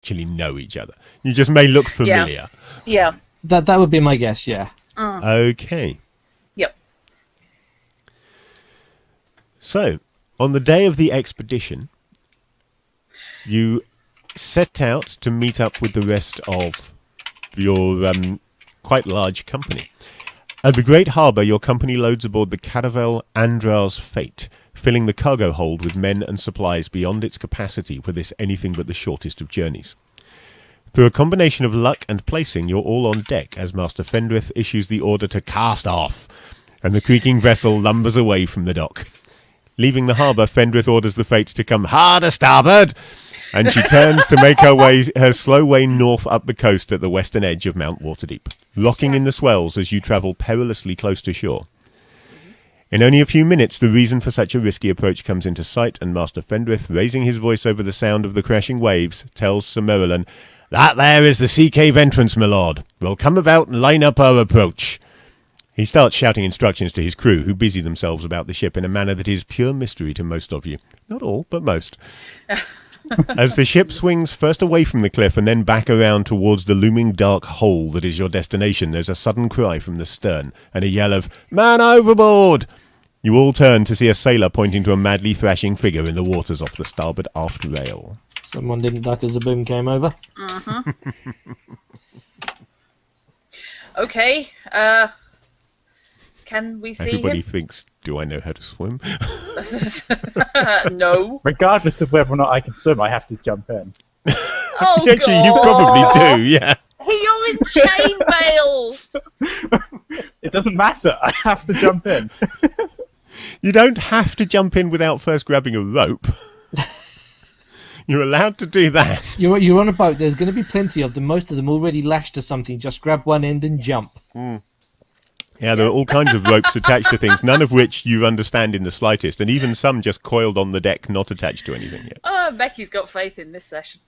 actually know each other. You just may look familiar. Yeah. That would be my guess, yeah. Okay. Yep. So, on the day of the expedition, you set out to meet up with the rest of your quite large company. At the Great Harbour, your company loads aboard the caravel Andrar's Fate, filling the cargo hold with men and supplies beyond its capacity for this anything but the shortest of journeys. Through a combination of luck and placing, you're all on deck as Master Fendrith issues the order to cast off, and the creaking vessel lumbers away from the dock. Leaving the harbour, Fendrith orders the Fate to come hard a starboard, and she turns to make her slow way north up the coast at the western edge of Mount Waterdeep, rocking in the swells as you travel perilously close to shore. In only a few minutes, the reason for such a risky approach comes into sight, and Master Fendrith, raising his voice over the sound of the crashing waves, tells Sir Merlin, "That there is the sea cave entrance, my lord. We'll come about and line up our approach." He starts shouting instructions to his crew, who busy themselves about the ship in a manner that is pure mystery to most of you. Not all, but most. As the ship swings first away from the cliff and then back around towards the looming dark hole that is your destination, there's a sudden cry from the stern and a yell of, "Man overboard!" You all turn to see a sailor pointing to a madly thrashing figure in the waters off the starboard aft rail. Someone didn't duck as the boom came over. Okay. Can we see Everybody him? thinks, do I know how to swim? No. Regardless of whether or not I can swim, I have to jump in. Oh, Actually, you probably do, yeah. You're in chainmail! It doesn't matter. I have to jump in. You don't have to jump in without first grabbing a rope. You're allowed to do that. You're on a boat. There's going to be plenty of them. Most of them already lashed to something. Just grab one end and jump. Yeah, there are all kinds of ropes attached to things, none of which you understand in the slightest, and even some just coiled on the deck, not attached to anything yet. Oh, Becky's got faith in this session.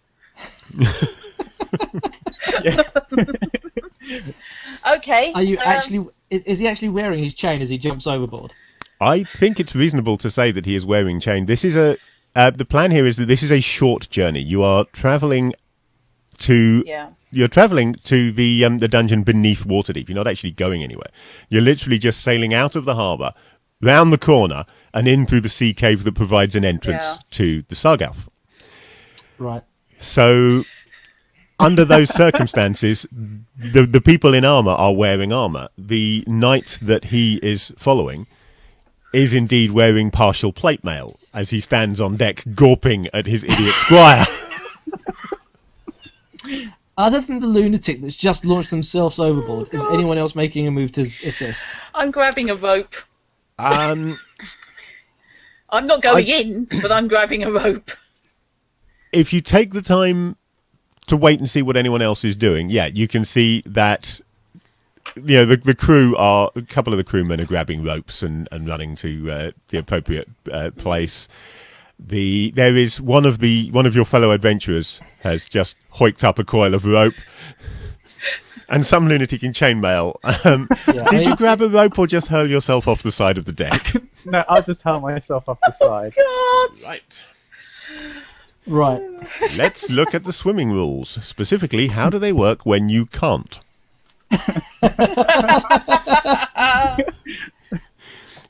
Okay. Are you actually? Is he actually wearing his chain as he jumps overboard? I think it's reasonable to say that he is wearing chain. This is the plan here is that this is a short journey. You are travelling to you're travelling to the dungeon beneath Waterdeep. You're not actually going anywhere. You're literally just sailing out of the harbour, round the corner, and in through the sea cave that provides an entrance to the Sargauth. Right. So, under those circumstances, the people in armour are wearing armour. The knight that he is following is indeed wearing partial plate mail as he stands on deck gawping at his idiot squire. Other than the lunatic that's just launched themselves overboard, is anyone else making a move to assist? I'm grabbing a rope. Um, I'm not going in, but I'm grabbing a rope. If you take the time to wait and see what anyone else is doing, yeah, you can see that the crew are, a couple of the crewmen are grabbing ropes and running to the appropriate place. There is one of your fellow adventurers has just hoiked up a coil of rope, and some lunatic in chainmail. Did you grab a rope or just hurl yourself off the side of the deck? No, I'll just hurl myself off the side. God. Right. Let's look at the swimming rules. Specifically, how do they work when you can't?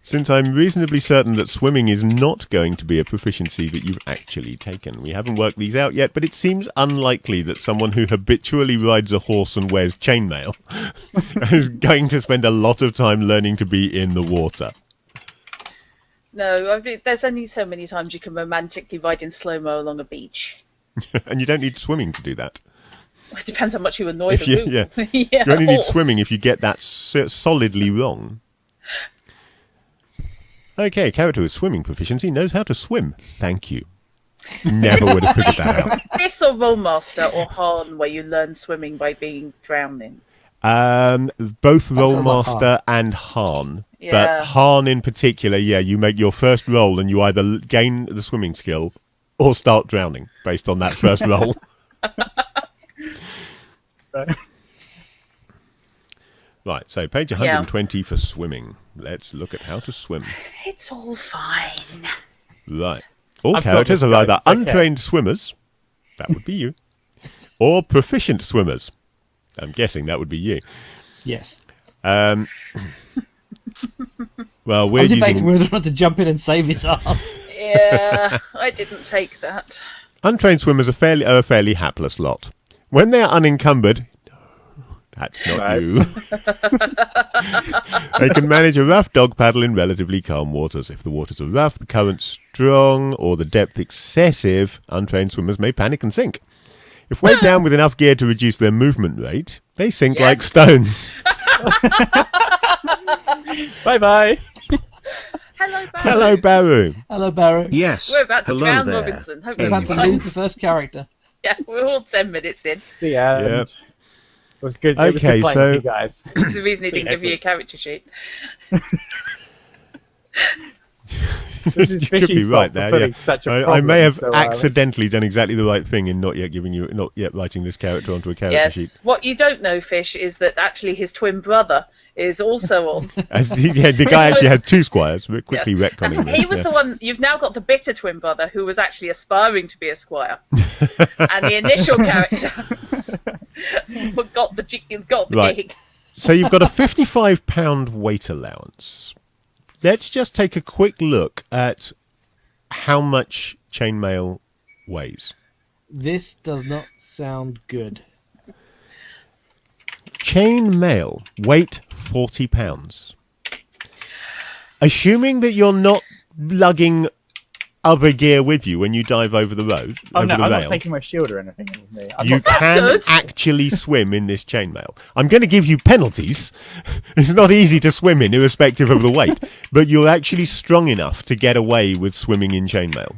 Since I'm reasonably certain that swimming is not going to be a proficiency that you've actually taken. We haven't worked these out yet, but it seems unlikely that someone who habitually rides a horse and wears chainmail is going to spend a lot of time learning to be in the water. No, I mean, there's only so many times you can romantically ride in slow-mo along a beach. And you don't need swimming to do that. It depends how much you annoy the room. You only need swimming if you get that solidly wrong. Okay, character with swimming proficiency knows how to swim. Thank you. Never would have figured that out. This or Rollmaster or Han, where you learn swimming by being drowning? Both Rollmaster and Han. Yeah. But Han in particular, you make your first roll and you either gain the swimming skill or start drowning based on that first roll. Right, so page 120 for swimming. Let's look at how to swim. It's all fine. Right. All characters are either untrained swimmers, that would be you, or proficient swimmers. I'm guessing that would be you. Yes. Well, we're I'm debating using whether or not to jump in and save his ass. Yeah, I didn't take that. untrained swimmers are a fairly hapless lot. When they are unencumbered, that's not No. you. They can manage a rough dog paddle in relatively calm waters. If the waters are rough, the current strong, or the depth excessive, untrained swimmers may panic and sink. If weighed down with enough gear to reduce their movement rate, they sink like Yes. stones. Bye-bye. Hello, Barry. Hello, Baru. Hello, Barry. Yes. We're about to Hello drown there. Robinson. Hope We're you're about to Anyway. lose the first character. Yeah, we're all 10 minutes in. The end. Yep. It was good. It was Okay, good playing so- with you guys. There's a reason he See you didn't give next you a week. character sheet. This is You could be Fishy's right fault there. for putting Yeah. such a I may have problem so early. accidentally done exactly the right thing in not yet writing this character onto a character Yes. sheet. What you don't know, Fish, is that actually his twin brother is also on. The guy actually has two squires. We're quickly Yes. retconning And this. he was yeah. the one. You've now got the bitter twin brother who was actually aspiring to be a squire, and the initial character got the Right. gig. So you've got a £55 weight allowance. Let's just take a quick look at how much chainmail weighs. This does not sound good. Chainmail, weight £40. Assuming that you're not lugging other gear with you when you dive over the road, Oh over no, the I'm rail, not taking my shield or anything with me. I'm you not, can good. actually swim in this chainmail. I'm going to give you penalties. It's not easy to swim in, irrespective of the weight, but you're actually strong enough to get away with swimming in chainmail.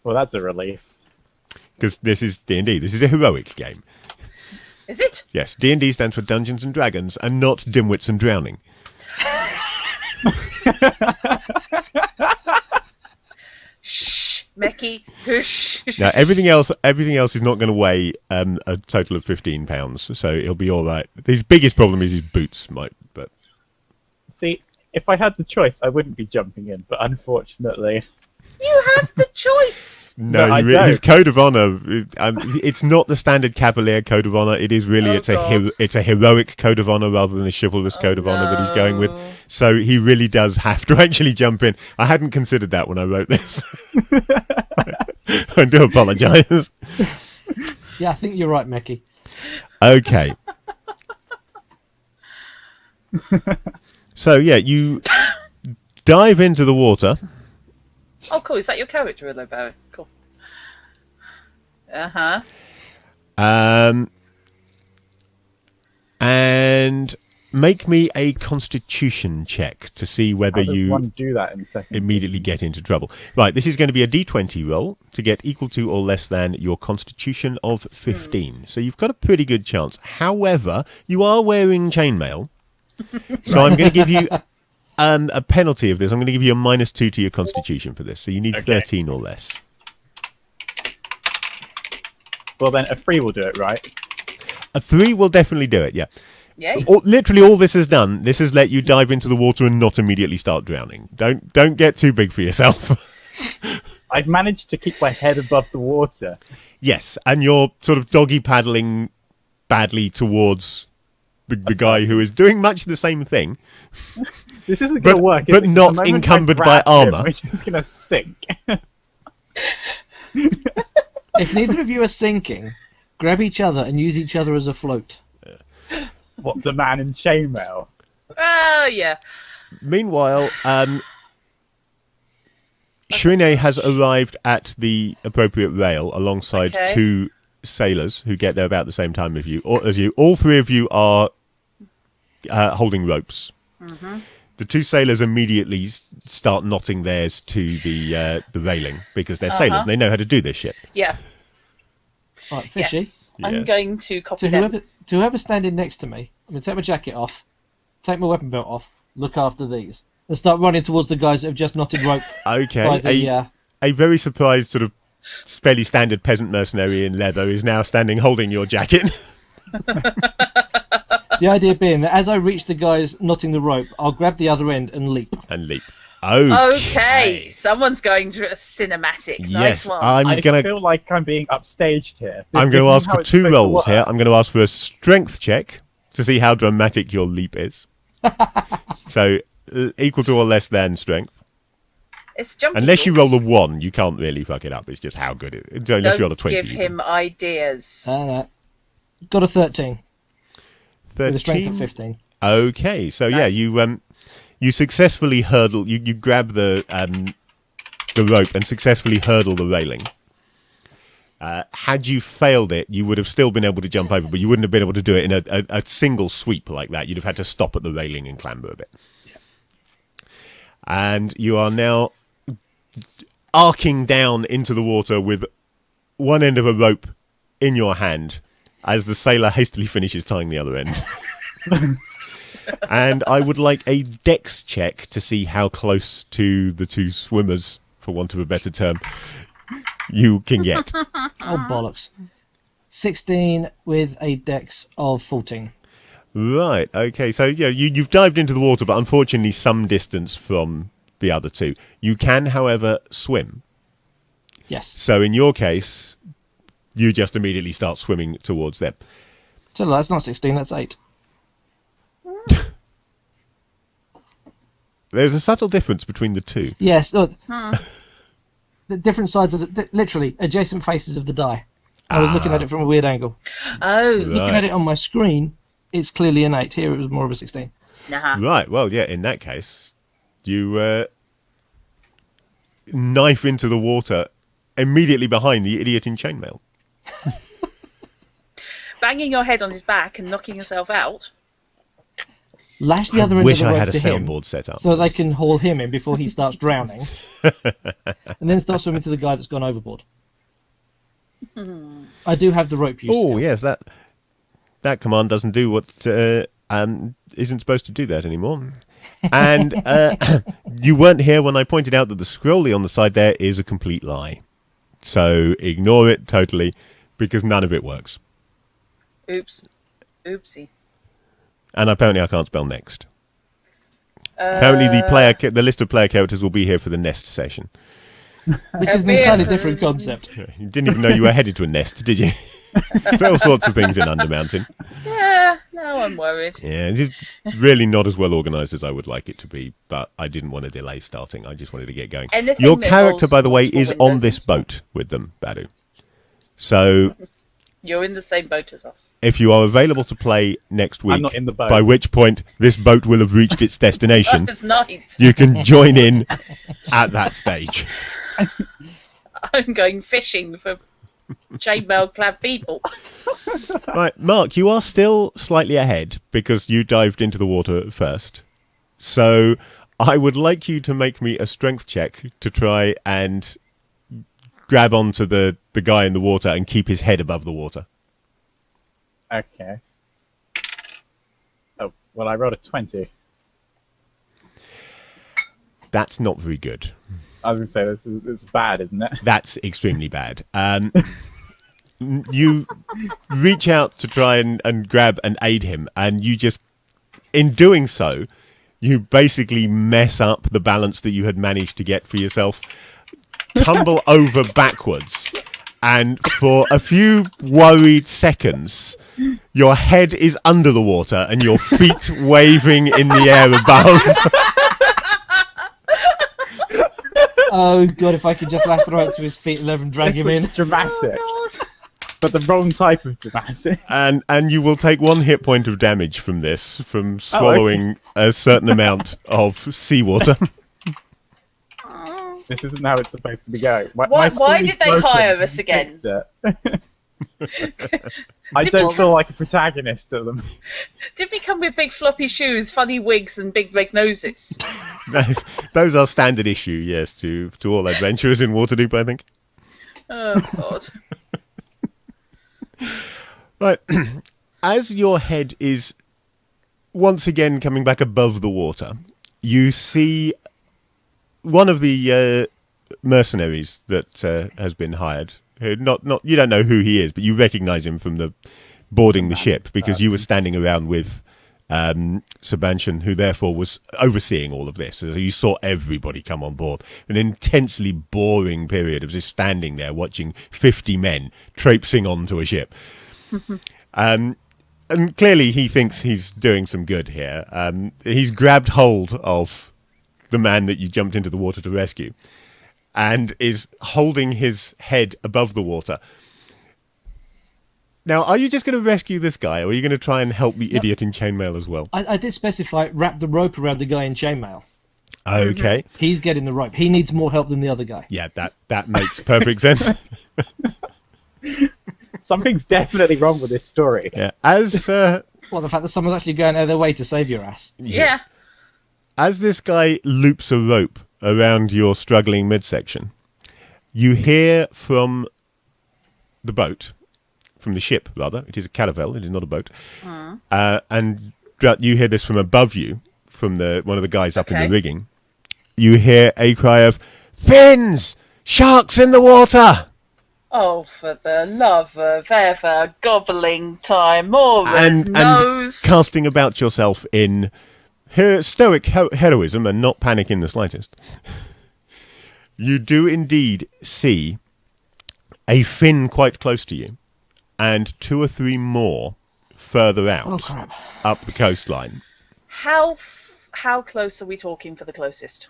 well, that's a relief. Because this is D&D. This is a heroic game. Is it? Yes, D&D stands for Dungeons and Dragons, and not Dimwits and Drowning. Shh, Mecky, hush. Now, everything else is not going to weigh a total of £15, so it'll be all right. His biggest problem is his boots, but See, if I had the choice, I wouldn't be jumping in, but unfortunately, You have the choice. no, No, I his don't. code of honor. It's not the standard Cavalier code of honor. It is really Oh, it's God. it's a heroic code of honor rather than a chivalrous code of honor that he's going with. no. So he really does have to actually jump in. I hadn't considered that when I wrote this. I do apologise. Yeah, I think you're right, Mecky. Okay. So yeah, you dive into the water. Oh, cool. Is that your character, though, Barry? Cool. Uh-huh. And make me a constitution check to see whether how does you one do that in second? immediately get into trouble. Right, this is going to be a d20 roll to get equal to or less than your constitution of 15. So you've got a pretty good chance. However, you are wearing chainmail. So I'm going to give you a penalty of this. I'm going to give you a -2 to your constitution for this. So you need Okay. 13 or less. Well, then a 3 will do it, right? A 3 will definitely do it, yeah. Yay. Literally all this has done, this has let you dive into the water and not immediately start drowning. Don't get too big for yourself. I've managed to keep my head above the water. Yes, and you're sort of doggy paddling badly towards the guy who is doing much the same thing. This isn't going to work. is but it? 'Cause not the moment I encumbered by grab him, armour. We're just going to sink. If neither of you are sinking, grab each other and use each other as a float. What's a man in chainmail? Ah, yeah. Meanwhile, Shrine has arrived at the appropriate rail alongside Okay. 2 sailors who get there about the same time as you. All 3 of you are holding ropes. Mm-hmm. The 2 sailors immediately start knotting theirs to the railing because they're sailors and they know how to do this shit. Yeah. Right, Fishy. Yes. I'm Yes. going to copy To them. whoever's standing next to me, I'm going to take my jacket off, take my weapon belt off, look after these, and start running towards the guys that have just knotted rope by Okay, the... a very surprised sort of fairly standard peasant mercenary in leather is now standing holding your jacket. The idea being that as I reach the guys knotting the rope, I'll grab the other end and leap. and leap. Okay, someone's going to a cinematic. Yes, Nice one. I'm gonna. feel like I'm being upstaged here. I'm This going to isn't ask how for it's 2 supposed to rolls here. work. I'm going to ask for a strength check to see how dramatic your leap is. So equal to or less than strength. It's jumping. Unless you roll a 1, you can't really fuck it up. It's just how good it is. Unless you roll a 20. Give him ideas. Got a 13. 13. With a strength of 15. Okay, so yeah, you successfully hurdle. You grab the rope and successfully hurdle the railing. Had you failed it, you would have still been able to jump over, but you wouldn't have been able to do it in a single sweep like that. You'd have had to stop at the railing and clamber a bit. Yeah. And you are now arcing down into the water with one end of a rope in your hand as the sailor hastily finishes tying the other end. And I would like a dex check to see how close to the 2 swimmers, for want of a better term, you can get. Oh, bollocks. 16 with a dex of 14. Right, okay, so yeah, you've dived into the water, but unfortunately some distance from the other 2. You can, however, swim. Yes. So in your case, you just immediately start swimming towards them. So that's not 16, that's 8. There's a subtle difference between the 2. Yes, look. The different sides of literally adjacent faces of the die. I was looking at it from a weird angle. Oh. Looking at it on my screen, it's clearly an 8. Here it was more of a 16. Nah. Right, well, yeah, in that case, you knife into the water immediately behind the idiot in chainmail. Banging your head on his back and knocking yourself out. Lash the other end Wish of the I rope had a to him soundboard set up. so they can haul him in before he starts drowning. And then start swimming to the guy that's gone overboard. I do have the rope use. Oh, skill. yes, that command doesn't do what isn't supposed to do that anymore. And you weren't here when I pointed out that the scrolly on the side there is a complete lie. So ignore it totally, because none of it works. Oops. Oopsie. And apparently I can't spell next. Apparently the list of player characters will be here for the nest session. Which is an entirely different concept. You didn't even know you were headed to a nest, did you? There's all sorts of things in Undermountain. Yeah, now I'm worried. Yeah, it's really not as well organised as I would like it to be, but I didn't want to delay starting. I just wanted to get going. Anything Your that character, involves by the way, multiple is on windows this and stuff. boat with them, Badu. So You're in the same boat as us. if you are available to play next week, I'm not in the boat. by which point this boat will have reached its destination, It's night. you can join in at that stage. I'm going fishing for chainmail clad people. Right, Mark, you are still slightly ahead because you dived into the water first. So I would like you to make me a strength check to try and grab onto the guy in the water and keep his head above the water. Okay. Oh, well, I rolled a 20. That's not very good. I was going to say, it's bad, isn't it? That's extremely bad. You reach out to try and grab and aid him, and you just, in doing so, you basically mess up the balance that you had managed to get for yourself, tumble over backwards, and for a few worried seconds, your head is under the water and your feet waving in the air above. Oh god, if I could just lash the rope to his feet and let him drag him in. Dramatic, Oh, God. but the wrong type of dramatic. And you will take 1 hit point of damage from this, from swallowing a certain amount of seawater. This isn't how it's supposed to be going. Why story's did they broken. hire us again? Fix it. I don't feel like a protagonist to them. Did we come with big floppy shoes, funny wigs, and big red noses? Those are standard issue, yes, to all adventurers in Waterdeep, I think. Oh, God. Right. As your head is once again coming back above the water, you see one of the mercenaries that has been hired. Not you don't know who he is, but you recognise him from the boarding the ship because you were standing around with Sebastian, who therefore was overseeing all of this. So you saw everybody come on board. An intensely boring period of just standing there watching 50 men traipsing onto a ship. And clearly he thinks he's doing some good here. He's grabbed hold of the man that you jumped into the water to rescue and is holding his head above the water. Now, are you just going to rescue this guy, or are you going to try and help the idiot in chainmail as well? I did specify wrap the rope around the guy in chainmail. Okay. He's getting the rope. He needs more help than the other guy. Yeah, that makes perfect sense. Something's definitely wrong with this story. Yeah. As Well, the fact that someone's actually going out of their way to save your ass. Yeah. as this guy loops a rope around your struggling midsection, you hear from the boat, from the ship rather. It is a caravel. It is not a boat. And you hear this from above you, from one of the guys up in the rigging. You hear a cry of "Fins! Sharks in the water!" Oh, for the love of ever, gobbling time, Mora's and nose. casting about yourself in stoic heroism and not panic in the slightest. You do indeed see a fin quite close to you, and 2 or 3 more further out up the coastline. How close are we talking for the closest?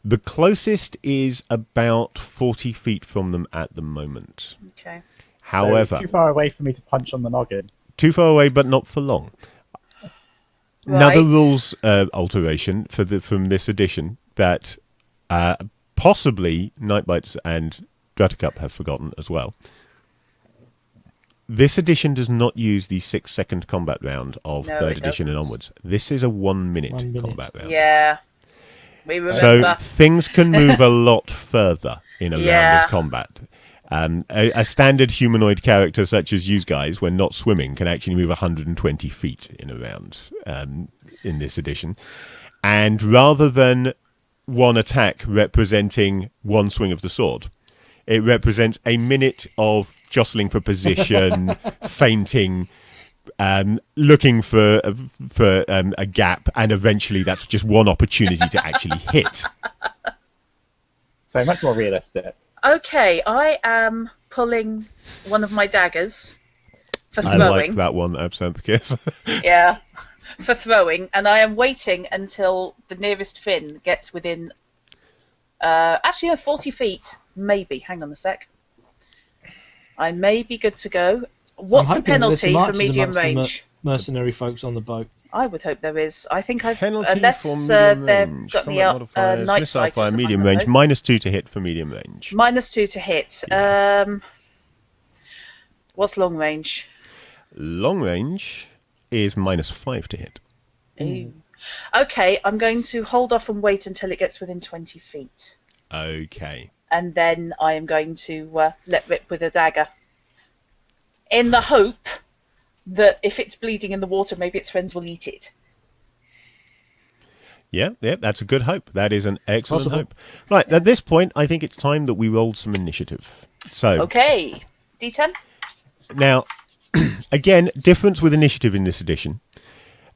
The closest is about 40 feet from them at the moment. Okay. However, So too far away for me to punch on the noggin. too far away, but not for long. Another rules alteration from this edition that possibly Nightbites and Druttercup have forgotten as well. This edition does not use the 6-second combat round of third edition and onwards. This is a 1-minute combat round. Yeah. We remember. So things can move a lot further in a round of combat. A standard humanoid character such as you guys, when not swimming, can actually move 120 feet in a round in this edition. And rather than one attack representing one swing of the sword, it represents a minute of jostling for position, feinting, looking for a gap, and eventually that's just one opportunity to actually hit. So much more realistic. Okay, I am pulling one of my daggers for I throwing. like that one, Absinthe Kiss. Yeah, for throwing, and I am waiting until the nearest fin gets within, actually 40 feet, maybe. Hang on a sec. I may be good to go. What's the penalty for medium range? Mercenary folks on the boat. I would hope there is. I think Penalty unless for medium they've range. got Combat the modifiers, night missile sight or fire, something, medium I don't range, know. -2 to hit for medium range. -2 to hit. What's long range? Long range is -5 to hit. Ooh. Okay, I'm going to hold off and wait until it gets within 20 feet. Okay. And then I am going to let rip with a dagger. In the hope that if it's bleeding in the water, maybe its friends will eat it. Yeah, that's a good hope. That is an excellent hope. Right, at this point, I think it's time that we rolled some initiative. So, Okay, D10? now, again, difference with initiative in this edition.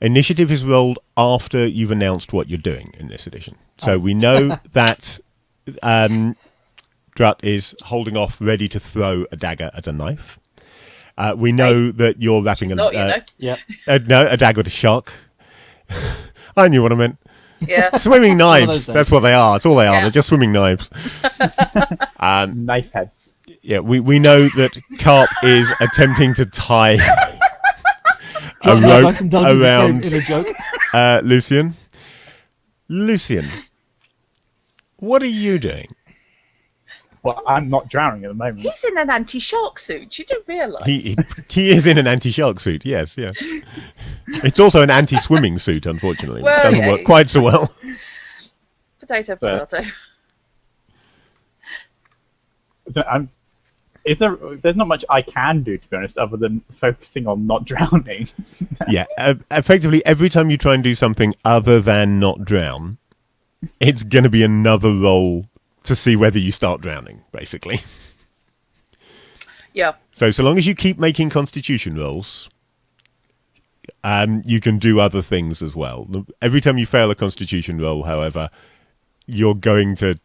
Initiative is rolled after you've announced what you're doing in this edition. So we know that Drut is holding off, ready to throw a dagger at a knife. We know that you're wrapping She's not, you know. Yeah. no, a dagger at a shark. I knew what I meant. Yeah. Swimming knives. those That's what they are. That's all they are. Yeah. They're just swimming knives. Knife heads. Yeah, we know that Carp is attempting to tie a rope around in a joke. Lucian. Lucian, what are you doing? Well, I'm not drowning at the moment. He's in an anti-shark suit. You don't realise. He is in an anti-shark suit, yes, yeah. It's also an anti-swimming suit, unfortunately, which Well, doesn't yeah. work quite so well. Potato. So there's not much I can do, to be honest, other than focusing on not drowning. Yeah, effectively, every time you try and do something other than not drown, it's going to be another roll to see whether you start drowning, basically. Yeah. So long as you keep making constitution rolls, you can do other things as well. Every time you fail a Constitution roll, however, you're going to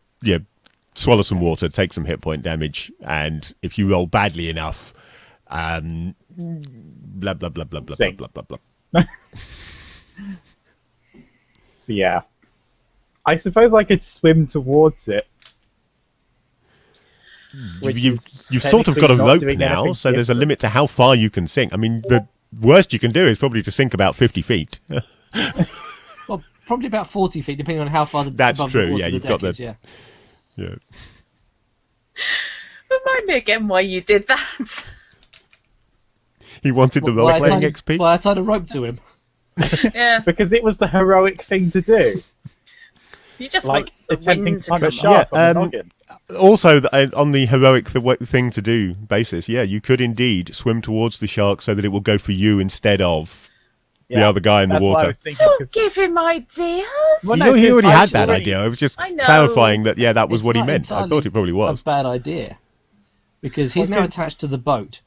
swallow some water, take some hit point damage, and if you roll badly enough, blah blah blah blah blah blah Sing. blah blah blah. So yeah, I suppose I could swim towards it. Which You've is sort of got a technically not rope doing now, anything so there's a different. limit to how far you can sink. I mean, the worst you can do is probably to sink about 50 feet. Well, probably about 40 feet, depending on how far That's above true, the water yeah, the you've deck got the- is, yeah. Yeah. Remind me again why you did that. He wanted the Well, role-playing XP. Well, I tied a rope to him. Yeah, Because it was the heroic thing to do, you just like want the attempting wind to punch a come up. shark Yeah, on the noggin. Also, on the heroic thing to do basis, yeah, you could indeed swim towards the shark so that it will go for you instead of the other guy in the that's what I water. was thinking, Don't 'cause- give him ideas. Well, He no, 'cause already I had was that already- idea. I was just I know. clarifying that, that was It's what he not meant. I entirely thought it probably was. a bad idea. Because he's Well, now 'cause- attached to the boat.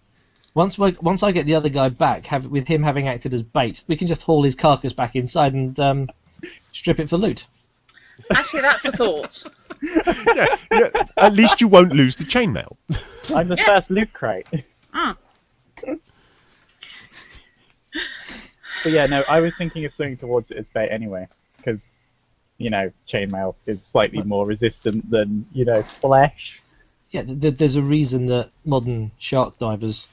Once I get the other guy back, with him having acted as bait, we can just haul his carcass back inside and strip it for loot. Actually, that's a thought. Yeah, at least you won't lose the chainmail. I'm the first loot crate. Mm. But yeah, no, I was thinking of swimming towards it as bait anyway, because, chainmail is slightly more resistant than, flesh. Yeah, there's a reason that modern shark divers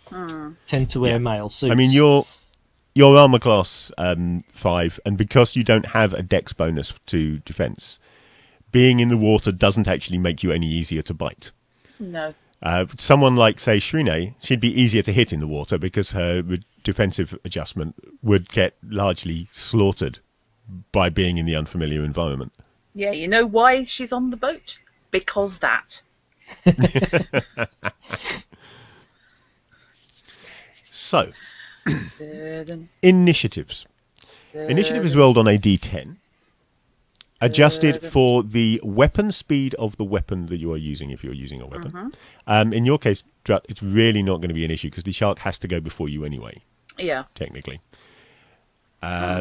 tend to wear Yeah. male suits. I mean, your armor class 5, and because you don't have a dex bonus to defense, being in the water doesn't actually make you any easier to bite. No. Someone like, say, Shrine, she'd be easier to hit in the water because her defensive adjustment would get largely slaughtered by being in the unfamiliar environment. Yeah, you know why she's on the boat? Because that. So, Dun, initiatives. dun, Initiative is rolled on a d10, adjusted for the weapon speed of the weapon that you are using, if you're using a weapon. In your case, Drut, it's really not going to be an issue because the shark has to go before you anyway, Yeah, technically. yeah,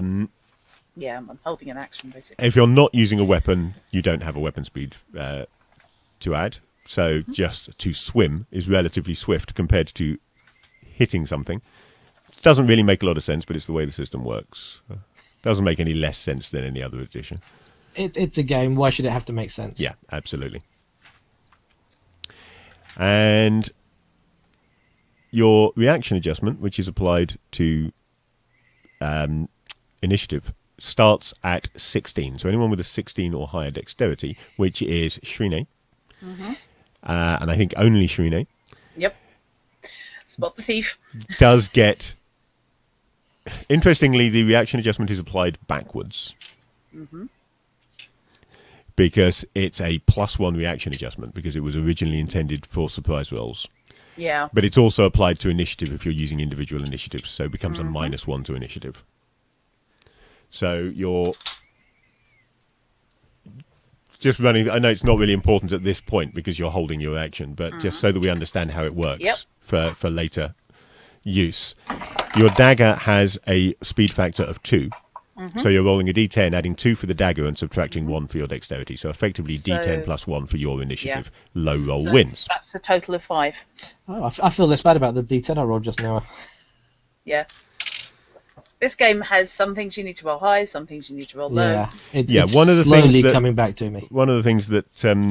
I'm holding an action, basically. If you're not using a weapon, you don't have a weapon speed to add. So just to swim is relatively swift compared to hitting something. Doesn't really make a lot of sense, but it's the way the system works. Doesn't make any less sense than any other edition. it's a game. Why should it have to make sense? Yeah, absolutely. And your reaction adjustment, which is applied to initiative, starts at 16. So anyone with a 16 or higher dexterity, which is Shrine, and I think only Shrine, Yep. Spot the thief. does get... Interestingly, the reaction adjustment is applied backwards. Because it's a +1 reaction adjustment, because it was originally intended for surprise rolls. Yeah. But it's also applied to initiative if you're using individual initiatives, so it becomes a -1 to initiative. So you're just running... I know it's not really important at this point because you're holding your action, but just so that we understand how it works Yep. for later use. Your dagger has a speed factor of 2. So you're rolling a d10, adding 2 for the dagger and subtracting 1 for your dexterity. So effectively So- d10 plus 1 for your initiative. Low roll So wins. That's a total of 5. Oh, I feel less bad about the D10 I rolled just now. Yeah. This game has some things you need to roll high, some things you need to roll low. Yeah, Yeah, it's one of the slowly things that- coming back to me. One of the things that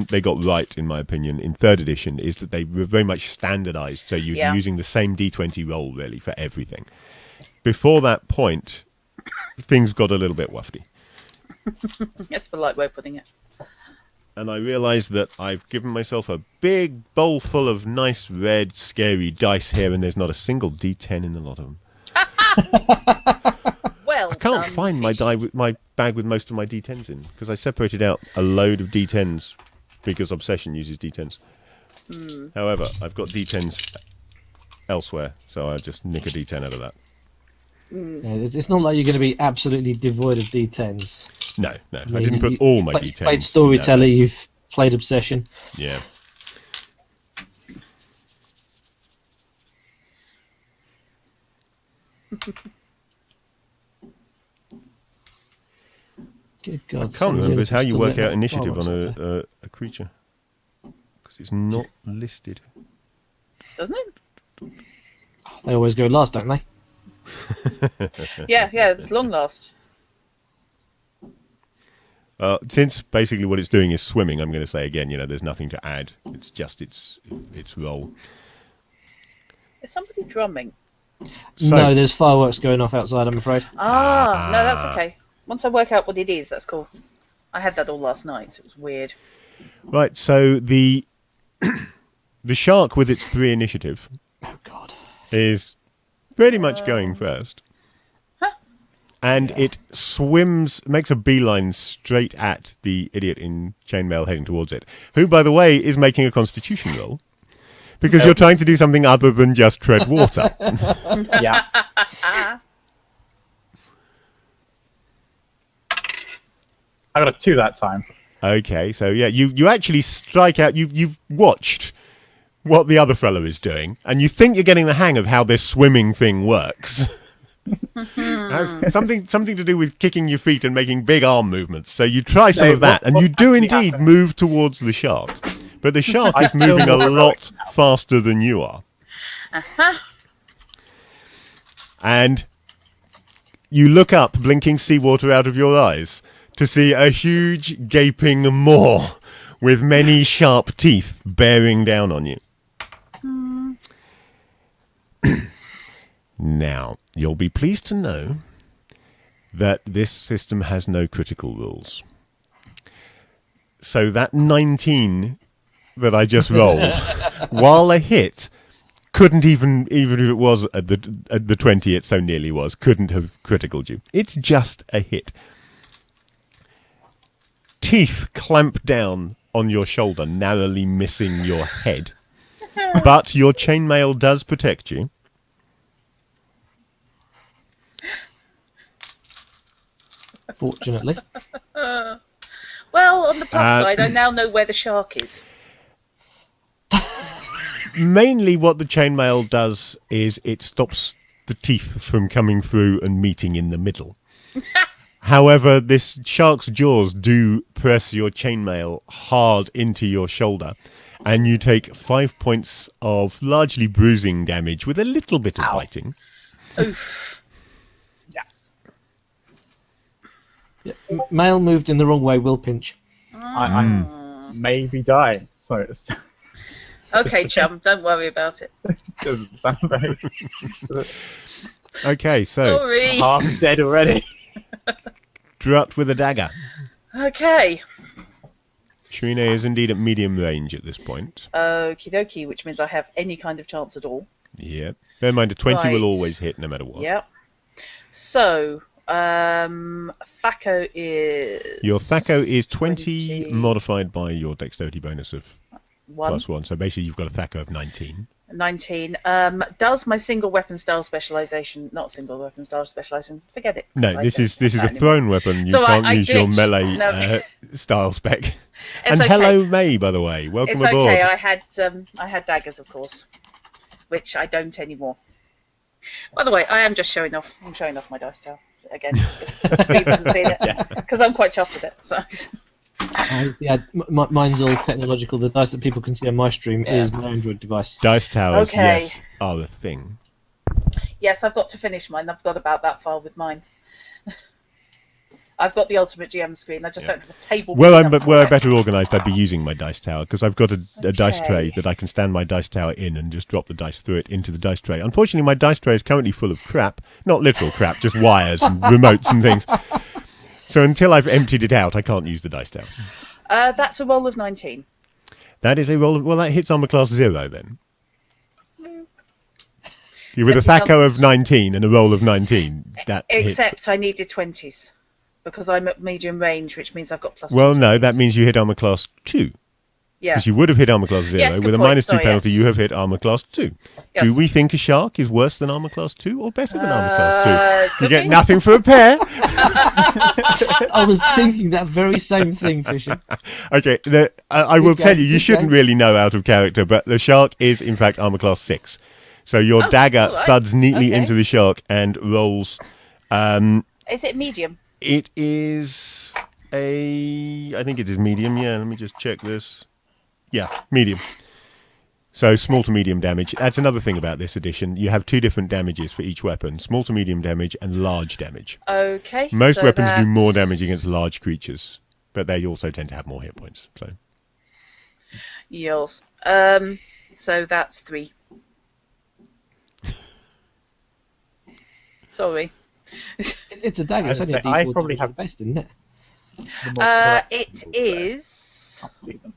they got right, in my opinion, in 3rd edition is that they were very much standardized. So you're Yeah. using the same d20 roll, really, for everything. Before that point, things got a little bit wafty. That's a polite way of putting it. And I realised that I've given myself a big bowl full of nice, red, scary dice here, and there's not a single d10 in the lot of them. Well, I can't find my bag with most of my d10s in, because I separated out a load of d10s because Obsession uses d10s. However, I've got d10s elsewhere, so I'll just nick a d10 out of that. Yeah, it's not like you're going to be absolutely devoid of D10s. No, I mean, didn't put you- all you've my played- d10s. Played Storyteller, you've played Obsession. Yeah. Good God. I can't remember is how you work out initiative fireworks on up there. a creature. Because it's not listed. Doesn't it? They always go last, don't they? Yeah, it's long last. Since basically what it's doing is swimming, I'm going to say again, there's nothing to add. It's just its role. Is somebody drumming? So, No, there's fireworks going off outside, I'm afraid. No, that's okay. Once I work out what it is, that's cool. I had that all last night, so it was weird. right, so the shark with its 3 initiative Oh, God. is pretty much going first. Huh? And it makes a beeline straight at the idiot in chainmail heading towards it, who, by the way, is making a constitution roll. Because you're trying to do something other than just tread water. Yeah. I got a 2 that time. Okay, so yeah, you actually strike out. You've watched what the other fellow is doing, and you think you're getting the hang of how this swimming thing works. It has something to do with kicking your feet and making big arm movements. So you try some of that, and you do indeed move towards the shark. But the shark is moving a lot faster than you are. And you look up, blinking seawater out of your eyes, to see a huge gaping maw with many sharp teeth bearing down on you. Now, you'll be pleased to know that this system has no critical rules. So that 19 that I just rolled, while a hit, couldn't even if it was at the 20 it so nearly was, couldn't have criticaled you. It's just a hit. Teeth clamp down on your shoulder, narrowly missing your head. But your chainmail does protect you. Fortunately. Well, on the plus side, I now know where the shark is. Mainly what the chainmail does is it stops the teeth from coming through and meeting in the middle. However, this shark's jaws do press your chainmail hard into your shoulder, and you take 5 points of largely bruising damage with a little bit of biting. Oof. Yeah, mail moved in the wrong way will pinch. I maybe die. So it's, Okay, chum, don't worry about it. it doesn't sound very Okay, so Sorry. half dead already. Drut with a dagger. Okay. Shrine is indeed at medium range at this point. Okie dokie, which means I have any kind of chance at all. Yep. Bear in mind, a 20 will Right. always hit no matter what. Yep. So, Thaco is... Your Thaco is 20 modified by your dexterity bonus of +1. So basically you've got a Thaco of 19. 19. Does my single weapon style specialization... Not single weapon style specialization. Forget it. No, I this don't is have a that anymore. thrown weapon. You So can't I use your glitched. melee No. style spec. It's And okay. hello, May, by the way. Welcome It's aboard. okay. I had daggers, of course, which I don't anymore. By the way, I am just showing off. I'm showing off my dice tower again. Just Steve hasn't seen it because I'm quite chuffed with it. So Mine's all technological. The dice that people can see on my stream is my Android device. Dice towers, Okay. yes, are a thing. yes, I've got to finish mine. I've got about that far with mine. I've got the ultimate GM screen. I just don't have a table. Well, big enough were I for it. better organised, I'd be using my dice tower, because I've got a dice Okay. tray that I can stand my dice tower in and just drop the dice through it into the dice tray. Unfortunately, my dice tray is currently full of crap. Not literal crap, just wires and remotes and things. So until I've emptied it out, I can't use the dice tower. That's a roll of 19. That is a roll of... Well, that hits armor class 0, then. You're with a Except it Thaco of doesn't. 19 and a roll of 19. That hits. Except I needed 20s because I'm at medium range, which means I've got plus. Well, 2 no, to that these. means you hit armor class 2. Yeah. Because you would have hit armor class 0. Yes, good With a point. -2 Sorry, penalty, yes. you have hit armor class 2. Yes. Do we think a shark is worse than armor class 2 or better than armor class 2? it You could get be. nothing for a pair. I was thinking that very same thing, Fisher. Okay, I will Good tell game, you, you good shouldn't game. really know out of character, but the shark is, in fact, armor class 6. So your Oh, dagger all right. thuds neatly Okay. into the shark and rolls... Is it medium? It is... I think it is medium. Yeah, let me just check this. Yeah, medium. So small to medium damage. That's another thing about this edition. You have 2 different damages for each weapon: small to medium damage and large damage. Okay. Most so weapons do more that's damage against large creatures, but they also tend to have more hit points. So Yours. So that's 3. Sorry. It's a dagger. It's I only a would say I D4 probably damage have- at best, isn't it? The more correct It ones there. is. Can't see them.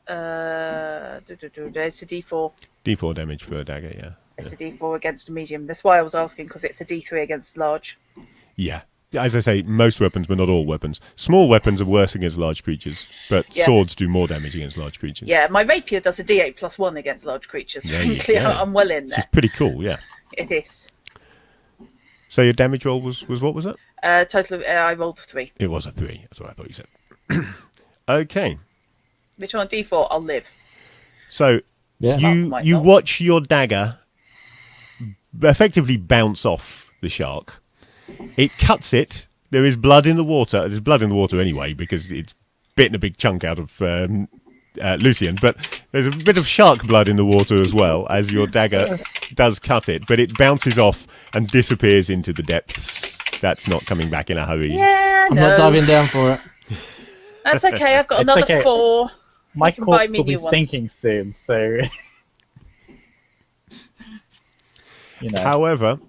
It's a D4. D4 damage for a dagger. Yeah. It's a D4 against a medium. That's why I was asking, because it's a D3 against large. Yeah. As I say, most weapons, but not all weapons. Small weapons are worse against large creatures, but Yeah. swords do more damage against large creatures. Yeah, my rapier does a D8 plus 1 against large creatures. There you Frankly, go. I'm well in Which there. is pretty cool, yeah. It is. So your damage roll was what was it? Total, I rolled 3. It was a 3. That's what I thought you said. Okay. Which on D4, I'll live. So Yeah. Might you not. watch your dagger effectively bounce off the shark. It cuts it. There is blood in the water. There's blood in the water anyway because it's bitten a big chunk out of Lucian. But there's a bit of shark blood in the water as well as your dagger does cut it. But it bounces off and disappears into the depths. That's not coming back in a hurry. Yeah, I'm no. not diving down for it. That's okay. I've got It's another okay. 4. My You can buy corpse me will be new ones. sinking soon, so you know. However,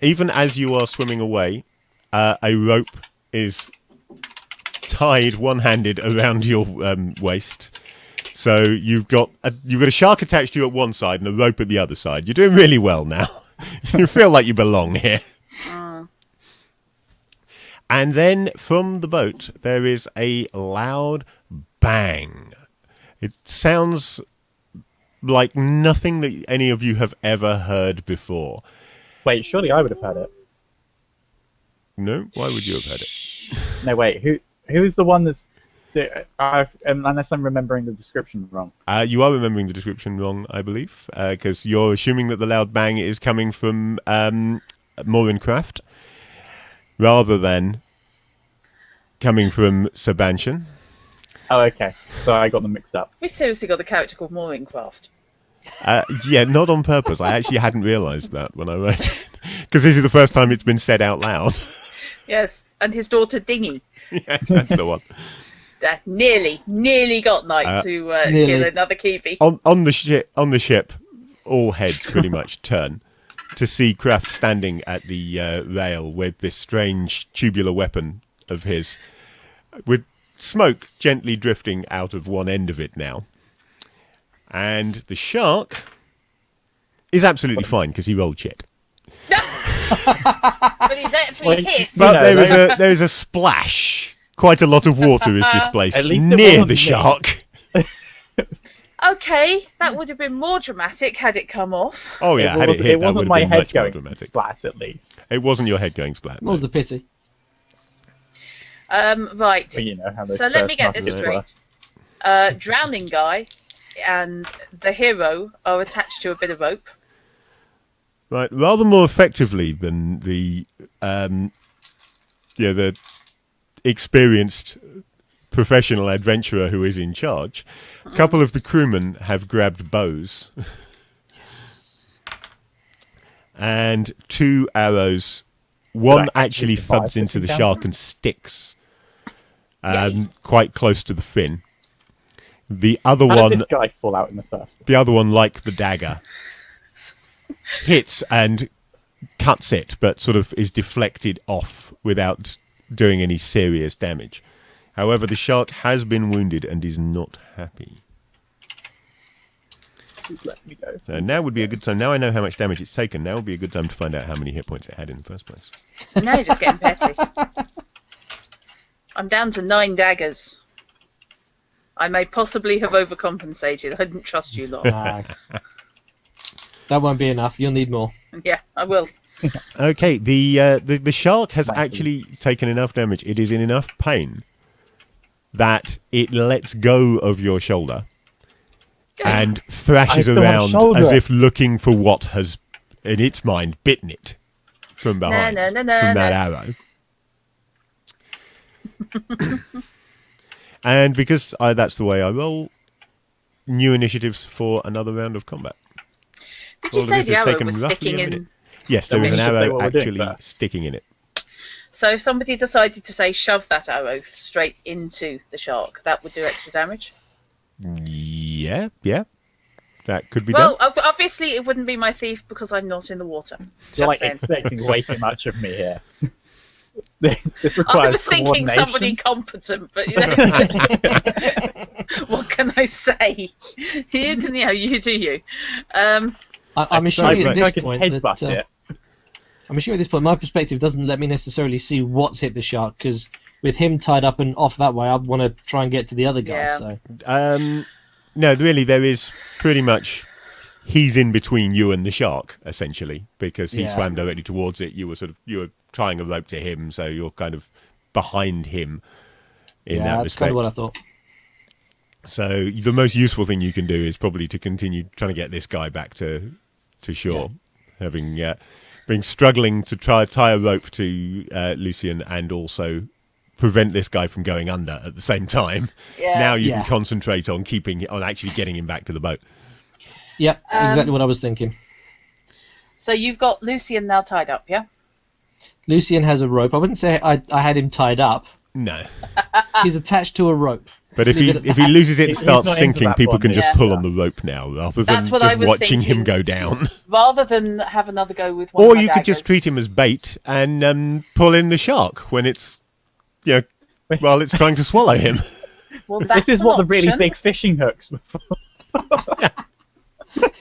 even as you are swimming away, a rope is tied one-handed around your waist. So you've got a shark attached to you at one side and a rope at the other side. You're doing really well now. You feel like you belong here. And then from the boat, there is a loud bang. It sounds like nothing that any of you have ever heard before. Wait, surely I would have had it. No? Why would you have heard it? No, wait. Who is the one that's? Unless I'm remembering the description wrong. You are remembering the description wrong, I believe, because you're assuming that the loud bang is coming from Morin Craft, rather than coming from Sabanshan. Oh, okay. So I got them mixed up. We seriously got a character called Mooringcraft. Yeah, not on purpose. I actually hadn't realised that when I wrote it, because this is the first time it's been said out loud. Yes, and his daughter Dingy. Yeah, that's the one. Nearly got Knight to Nearly. kill another Kiwi. On the ship, all heads pretty much turn to see Kraft standing at the rail with this strange tubular weapon of his, with smoke gently drifting out of one end of it now. And the shark is absolutely fine because he rolled shit. But he's actually Well, hit. But You know, there is a splash. Quite a lot of water is displaced At least it near wasn't the me. shark. Okay, that would have been more dramatic had it come off. Oh yeah, had it hit, it that wasn't would my have been head much more going dramatic. splat, at least. It wasn't your head going splat. What was no. the pity? Right. Well, you know how those So let me first get this masters were. straight. Drowning guy and the hero are attached to a bit of rope. Right, rather more effectively than the the experienced professional adventurer who is in charge. A couple of the crewmen have grabbed bows. And 2 arrows. One I actually actually survive thuds into the sitting shark down? and sticks Yay. quite close to the fin. The other How one, did this guy fall out in the first place? the other one, like the dagger, hits and cuts it, but sort of is deflected off without doing any serious damage. However, the shark has been wounded and is not happy. Please let me go. So now would be a good time. Now I know how much damage it's taken. Now would be a good time to find out how many hit points it had in the first place. Now you're just getting petty. I'm down to 9 daggers. I may possibly have overcompensated. I didn't trust you lot. That won't be enough. You'll need more. Yeah, I will. Okay, the shark has Might be. actually taken enough damage. It is in enough pain that it lets go of your shoulder and thrashes I still have a around shoulder. as if looking for what has, in its mind, bitten it from behind, no, from that no. arrow. And because that's the way I roll, new initiatives for another round of combat. Did you All of say this the has arrow taken was roughly sticking a in? minute. Yes, So there we was an need to say arrow what we're doing actually first. sticking in it. So if somebody decided to say shove that arrow straight into the shark, that would do extra damage. Yeah, that could be Well, done. obviously it wouldn't be my thief because I'm not in the water. You're Just like saying. expecting way too much of me here. This I requires was thinking coordination. somebody competent, but what can I say? You do you. I'm Sorry, assuming at mate. I this could point headbutt that, it. I'm assuming at this point my perspective doesn't let me necessarily see what's hit the shark, because with him tied up and off that way, I'd want to try and get to the other guy. Yeah. So No, really, there is pretty much. He's in between you and the shark, essentially, because he Yeah. swam directly towards it. You were tying a rope to him, so you're kind of behind him in yeah, that that's respect. kind of what I thought. So the most useful thing you can do is probably to continue trying to get this guy back to shore, having been struggling to try tie a rope to Lucian and also prevent this guy from going under at the same time. Yeah. Now you Yeah. can concentrate on actually getting him back to the boat. Yep, exactly what I was thinking. So you've got Lucian now tied up, yeah? Lucian has a rope. I wouldn't say I had him tied up. No. He's attached to a rope. But Just if leave it at he that. loses it and He's starts not into sinking, that people one, can just yeah. pull on the rope now rather than That's what I just was watching him thinking. go down. Rather than have another go with one Or of my you could just daggers. treat him as bait and pull in the shark when it's while it's trying to swallow him. Well, This that's is an what the really option. big fishing hooks were for.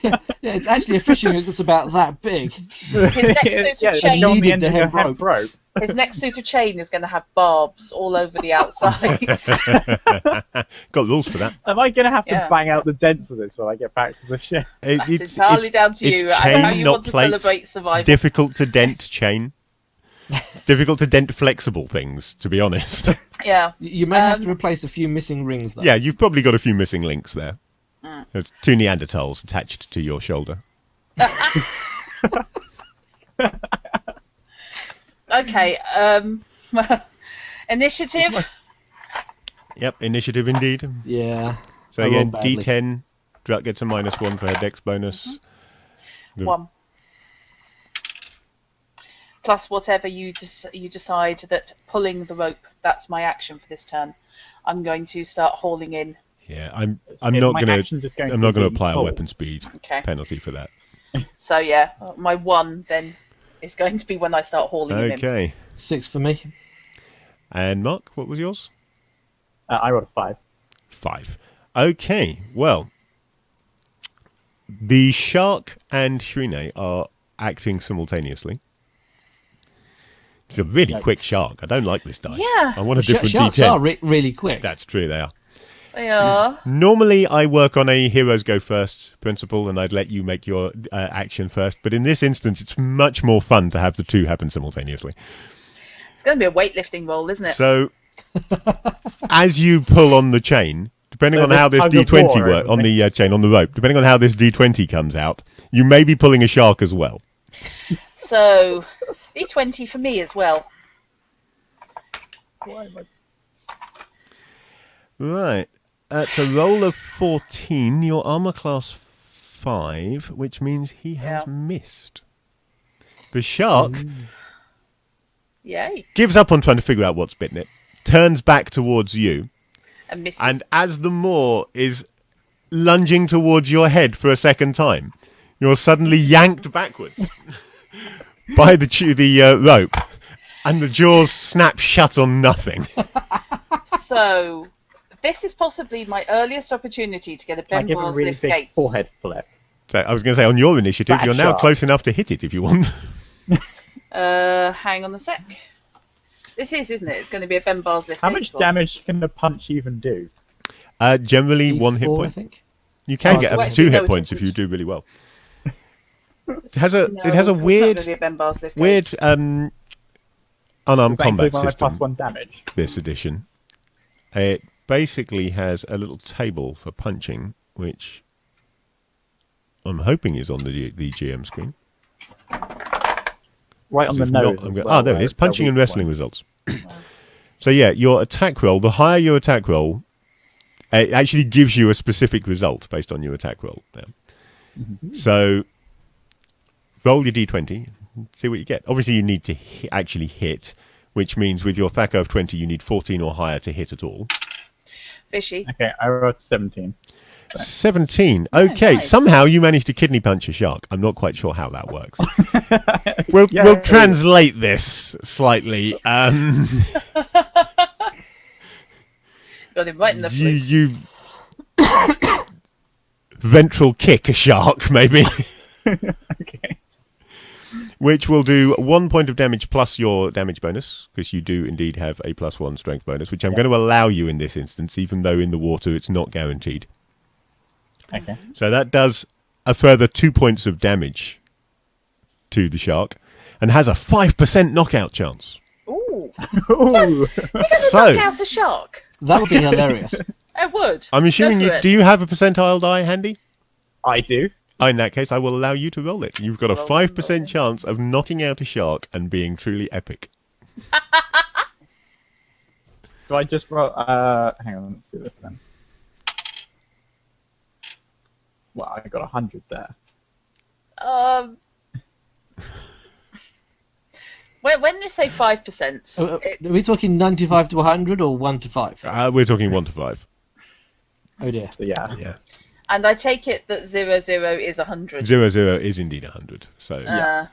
Yeah, it's actually a fishing hook that's about that big. His next suit of chain. go on the Needed end the of your hemp hemp rope. His next suit of chain is going to have barbs all over the outside. Got rules for that. Am I going to have to Yeah. bang out the dents of this when I get back to the ship? That's entirely down to it's you, chain, how you not want to plate. celebrate survival. It's difficult to dent chain. It's difficult to dent flexible things, to be honest. Yeah. You may have to replace a few missing rings, though. Yeah, you've probably got a few missing links there. Mm. There's 2 Neanderthals attached to your shoulder. Okay. Initiative. Yep, initiative indeed. Yeah. So I again, rolled badly. D10. Druck gets a -1 for her dex bonus. The- 1. Plus whatever you decide that pulling the rope, that's my action for this turn. I'm going to start hauling in. Yeah, I'm Is not my going action just going I'm to not going to be apply a pull? weapon speed Okay. penalty for that. So yeah, my 1 then is going to be when I start hauling him in. Okay. 6 for me. And Mark, what was yours? I rolled a 5. 5. Okay, well, the shark and Shrine are acting simultaneously. It's a really quick shark. I don't like this die. Yeah. I want a different Sharks D10. are really quick. That's true, they are. They are. Normally, I work on a heroes go first principle, and I'd let you make your action first. But in this instance, it's much more fun to have the two happen simultaneously. It's going to be a weightlifting roll, isn't it? So, as you pull on the chain, depending So on how there's this tug of D20 war, works, on isn't the chain, on the rope, depending on how this D20 comes out, you may be pulling a shark as well. So, D20 for me as well. Why am I... Right. That's a roll of 14, your armor class 5, which means he has Yeah. missed. The shark Yay. gives up on trying to figure out what's bitten it, turns back towards you, And misses. and as the maw is lunging towards your head for a second time, you're suddenly yanked backwards by the rope, and the jaws snap shut on nothing. So, this is possibly my earliest opportunity to get a I Ben give a Bars really lift big gates. forehead flip. So I was going to say, on your initiative, Bad you're now shot. close enough to hit it if you want. Hang on a sec. This is, isn't it? It's going to be a Ben Bars lift How gate much roll. damage can a punch even do? Generally, 1 hit D4, I point. think. You can Oh, get well, up to actually, 2 no, hit it points if isn't. you do really well. It has a No, it has a it's not weird gonna be a Ben Bars lift weird gates. unarmed Does that combat include my system. +1 damage? This edition, it basically has a little table for punching, which I'm hoping is on the GM screen. Right on the If nose. not, as there well, it where is. it's a Punching and weak wrestling point. results. So yeah, your attack roll, the higher your attack roll, it actually gives you a specific result based on your attack roll. Now. So roll your d20, see what you get. Obviously, you need to actually hit, which means with your THAC of 20, you need 14 or higher to hit at all. Fishy. Okay, I wrote 17. 17. Okay, nice. Somehow you managed to kidney punch a shark. I'm not quite sure how that works. We'll translate this slightly. Got him right in the flukes. You ventral kick a shark, maybe. Okay. Which will do 1 point of damage plus your damage bonus, because you do indeed have a +1 strength bonus, which I'm going to allow you in this instance, even though in the water it's not guaranteed. Okay. So that does a further 2 points of damage to the shark, and has a 5% knockout chance. Ooh. Ooh. So, Knock out a shark. That would be hilarious. I would. I'm assuming Go for you it. do you have a percentile die handy? I do. In that case, I will allow you to roll it. You've got a Roll, 5% roll. chance of knocking out a shark and being truly epic. Do I just roll? Hang on, let's do this then. Well, I got 100 there. When you say 5%, Are it's... we talking 95 to 100 or 1 to 5? We're talking 1 to 5. Oh dear. So yeah. Yeah. and I take it that 00 is 100. 00 is indeed 100. So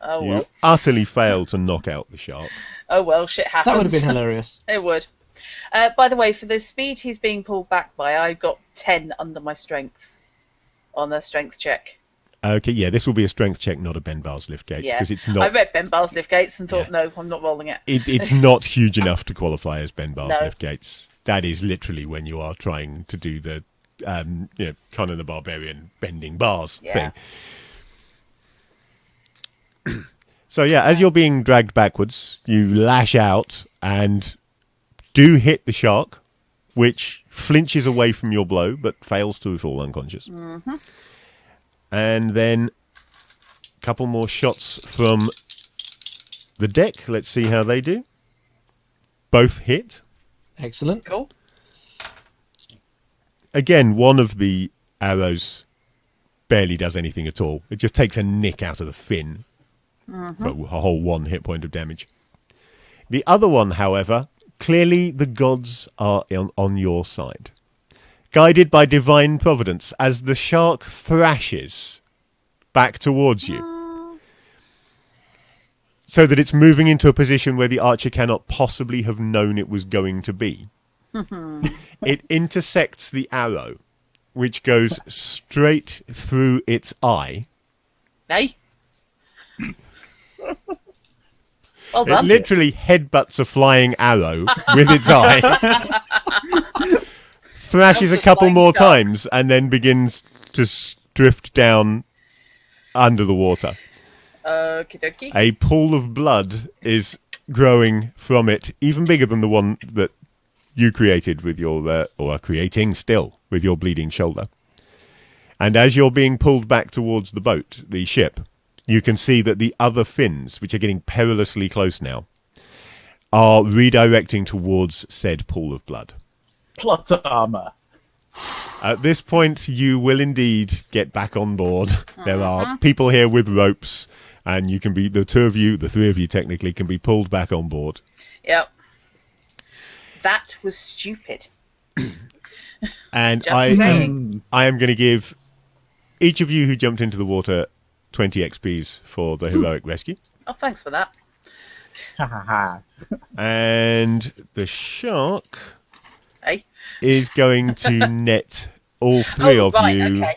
Oh you well. utterly failed to knock out the shark. Oh well, shit happens. That would have been hilarious. It would. By the way, for the speed he's being pulled back by, I got 10 under my strength on a strength check. Okay, yeah, this will be a strength check, not a Ben Bar's lift gates, Yeah, because it's I not. read Ben Bar's lift gates and thought, Yeah. no, I'm not rolling it. It's not huge enough to qualify as Ben Bar's No. lift gates. That is literally when you are trying to do the, Conan the Barbarian bending bars Yeah. thing. So yeah, as you're being dragged backwards, you lash out and do hit the shark, which flinches away from your blow but fails to fall unconscious. Mm-hmm. And then a couple more shots from the deck. Let's see how they do. Both hit. Excellent. Cool. Again, one of the arrows barely does anything at all. It just takes a nick out of the fin for a whole 1 hit point of damage. The other one, however, clearly the gods are on your side. Guided by divine providence, as the shark thrashes back towards you, so that it's moving into a position where the archer cannot possibly have known it was going to be. It intersects the arrow, which goes straight through its eye. Hey. Well It done. literally headbutts a flying arrow with its eye, thrashes a Just couple flying more ducks. times, and then begins to drift down under the water. Okie dokie. A pool of blood is growing from it, even bigger than the one that you created with your, or are creating still, with your bleeding shoulder. And as you're being pulled back towards the boat, the ship, you can see that the other fins, which are getting perilously close now, are redirecting towards said pool of blood. Plot armor. At this point, you will indeed get back on board. There are people here with ropes, and you can be, the two of you, the three of you technically, can be pulled back on board. Yep. That was stupid. And Just saying. I am going to give each of you who jumped into the water 20 XPs for the heroic rescue. Oh, thanks for that. Ha ha ha. And the shark Hey. is going to net all three Oh, of right, you. okay.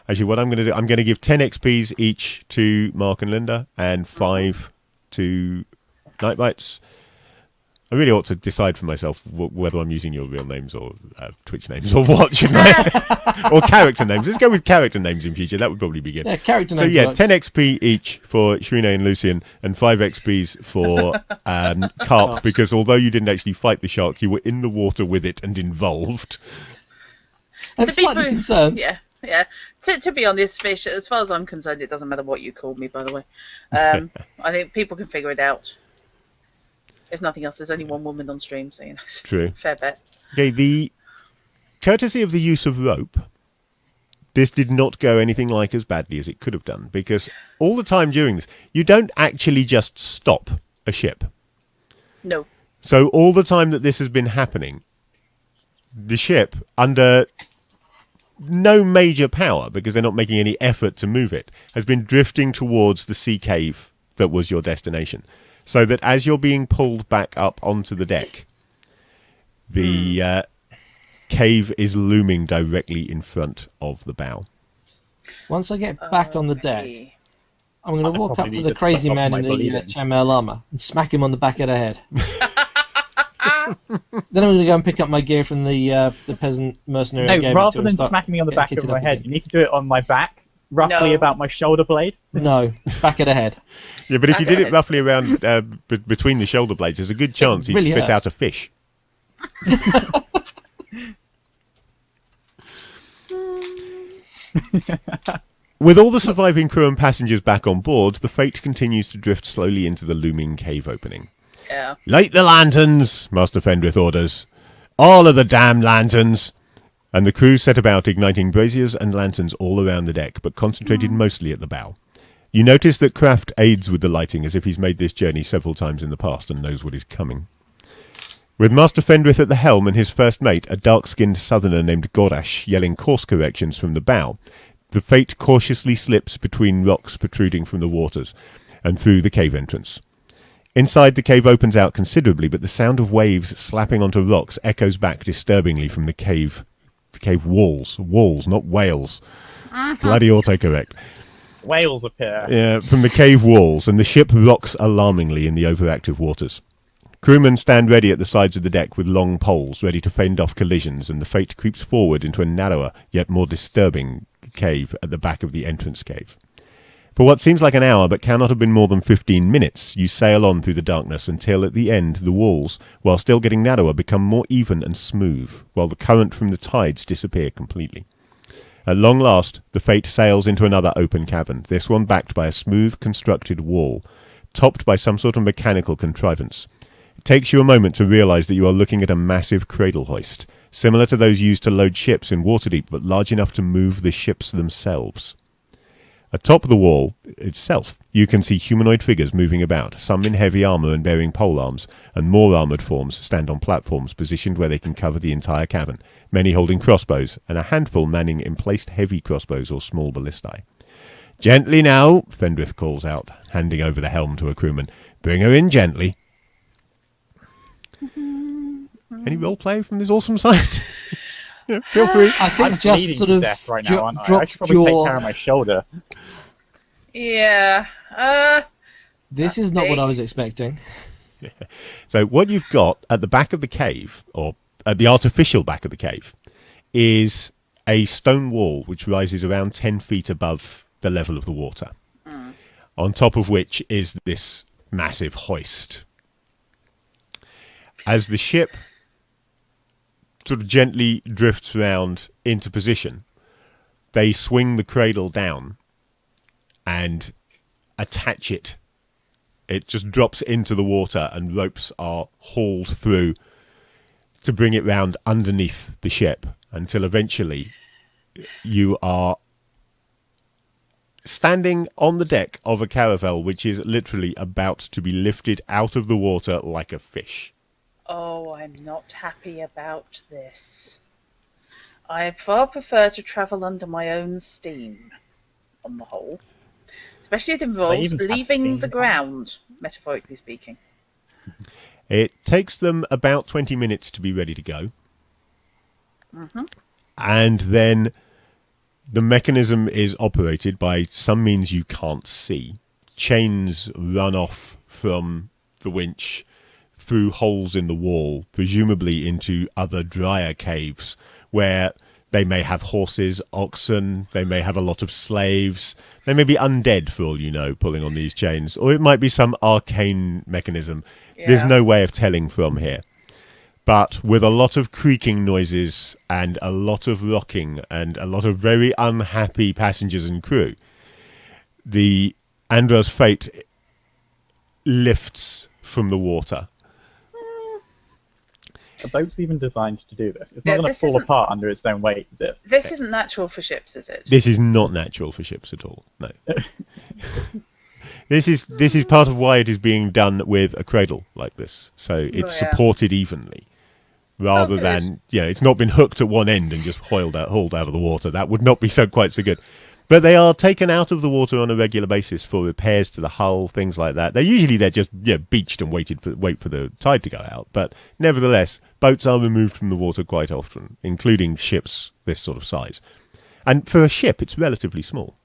Actually, what I'm going to do, I'm going to give 10 XPs each to Mark and Linda, and 5 to Nightbites. I really ought to decide for myself whether I'm using your real names or Twitch names or what, shouldn't I? Or character names. Let's go with character names in future. That would probably be good. Yeah, character So names yeah, works. 10 XP each for Shrine and Lucian, and 5 XPs for Carp, because although you didn't actually fight the shark, you were in the water with it and involved. And To be slightly bru- concerned. Yeah. Yeah. To be honest, Fish, as far as I'm concerned, it doesn't matter what you call me, by the way. I think people can figure it out. If nothing else, there's only one woman on stream, so you know. True. Fair bet. Okay, the courtesy of the use of rope, this did not go anything like as badly as it could have done, because all the time during this, you don't actually just stop a ship. No. So all the time that this has been happening, the ship, under no major power, because they're not making any effort to move it, has been drifting towards the sea cave that was your destination. So that as you're being pulled back up onto the deck, the cave is looming directly in front of the bow. Once I get back on the deck, I'm going to walk up probably to need the to stock crazy up man my in the bleeding. chainmail armor and smack him on the back of the head. Then I'm going to go and pick up my gear from the peasant mercenary. I No, gave it rather to and than start smacking me on the back kicking of it my up head, again. you need to do it on my back, roughly No. about my shoulder blade. No, back of the head. Yeah, but if you Back did it ahead. roughly around between the shoulder blades, there's a good chance he'd really spit hurts. out a fish. With all the surviving crew and passengers back on board, the Fate continues to drift slowly into the looming cave opening. Yeah. Light the lanterns, Master Fendrith orders. All of the damn lanterns! And the crew set about igniting braziers and lanterns all around the deck, but concentrated mostly at the bow. You notice that Kraft aids with the lighting as if he's made this journey several times in the past and knows what is coming. With Master Fendrith at the helm and his first mate, a dark-skinned southerner named Gorash, yelling course corrections from the bow, the Fate cautiously slips between rocks protruding from the waters and through the cave entrance. Inside, the cave opens out considerably, but the sound of waves slapping onto rocks echoes back disturbingly from the cave walls. Walls, not whales. Bloody autocorrect. Whales appear. Yeah, from the cave walls, and the ship rocks alarmingly in the overactive waters. Crewmen stand ready at the sides of the deck with long poles, ready to fend off collisions, and the Fate creeps forward into a narrower, yet more disturbing cave at the back of the entrance cave. For what seems like an hour, but cannot have been more than 15 minutes, you sail on through the darkness until, at the end, the walls, while still getting narrower, become more even and smooth, while the current from the tides disappear completely. At long last, the Fate sails into another open cavern, this one backed by a smooth constructed wall, topped by some sort of mechanical contrivance. It takes you a moment to realise that you are looking at a massive cradle hoist, similar to those used to load ships in Waterdeep, but large enough to move the ships themselves. Atop the wall itself, you can see humanoid figures moving about, some in heavy armour and bearing polearms, and more armoured forms stand on platforms positioned where they can cover the entire cavern, many holding crossbows, and a handful manning emplaced heavy crossbows or small ballistae. "Gently now," Fendrith calls out, handing over the helm to a crewman. "Bring her in gently." Any roleplay from this awesome site? Yeah, feel free. I think I'm just bleeding sort to of death right now, aren't I? I should drop probably take your. care of my shoulder. Yeah. This That's is not what big. I was expecting. So what you've got at the back of the cave, or at the artificial back of the cave, is a stone wall which rises around 10 feet above the level of the water, on top of which is this massive hoist. As the ship sort of gently drifts round into position, they swing the cradle down and attach it. It just drops into the water and ropes are hauled through to bring it round underneath the ship until eventually you are standing on the deck of a caravel which is literally about to be lifted out of the water like a fish. Oh, I'm not happy about this. I far prefer to travel under my own steam, on the whole. Especially if it involves even have leaving steam the on. ground, metaphorically speaking. It takes them about 20 minutes to be ready to go. And then the mechanism is operated by some means you can't see. Chains run off from the winch through holes in the wall, presumably into other drier caves, where they may have horses, oxen, they may have a lot of slaves, they may be undead for all you know, pulling on these chains, or it might be some arcane mechanism. There's Yeah. no way of telling from here. but with a lot of creaking noises and a lot of rocking and a lot of very unhappy passengers and crew. The Andra's Fate lifts from the water. The boat's even designed to do this. It's not going to fall apart under its own weight, is it? This isn't natural for ships, is it? This is not natural for ships at all. No. This is part of why it is being done with a cradle like this, so it's supported evenly, rather than it's not been hooked at one end and just hauled out of the water. That would not be quite so good. But they are taken out of the water on a regular basis for repairs to the hull, things like that. They're just beached and wait for the tide to go out. But nevertheless, boats are removed from the water quite often, including ships this sort of size. And for a ship, it's relatively small.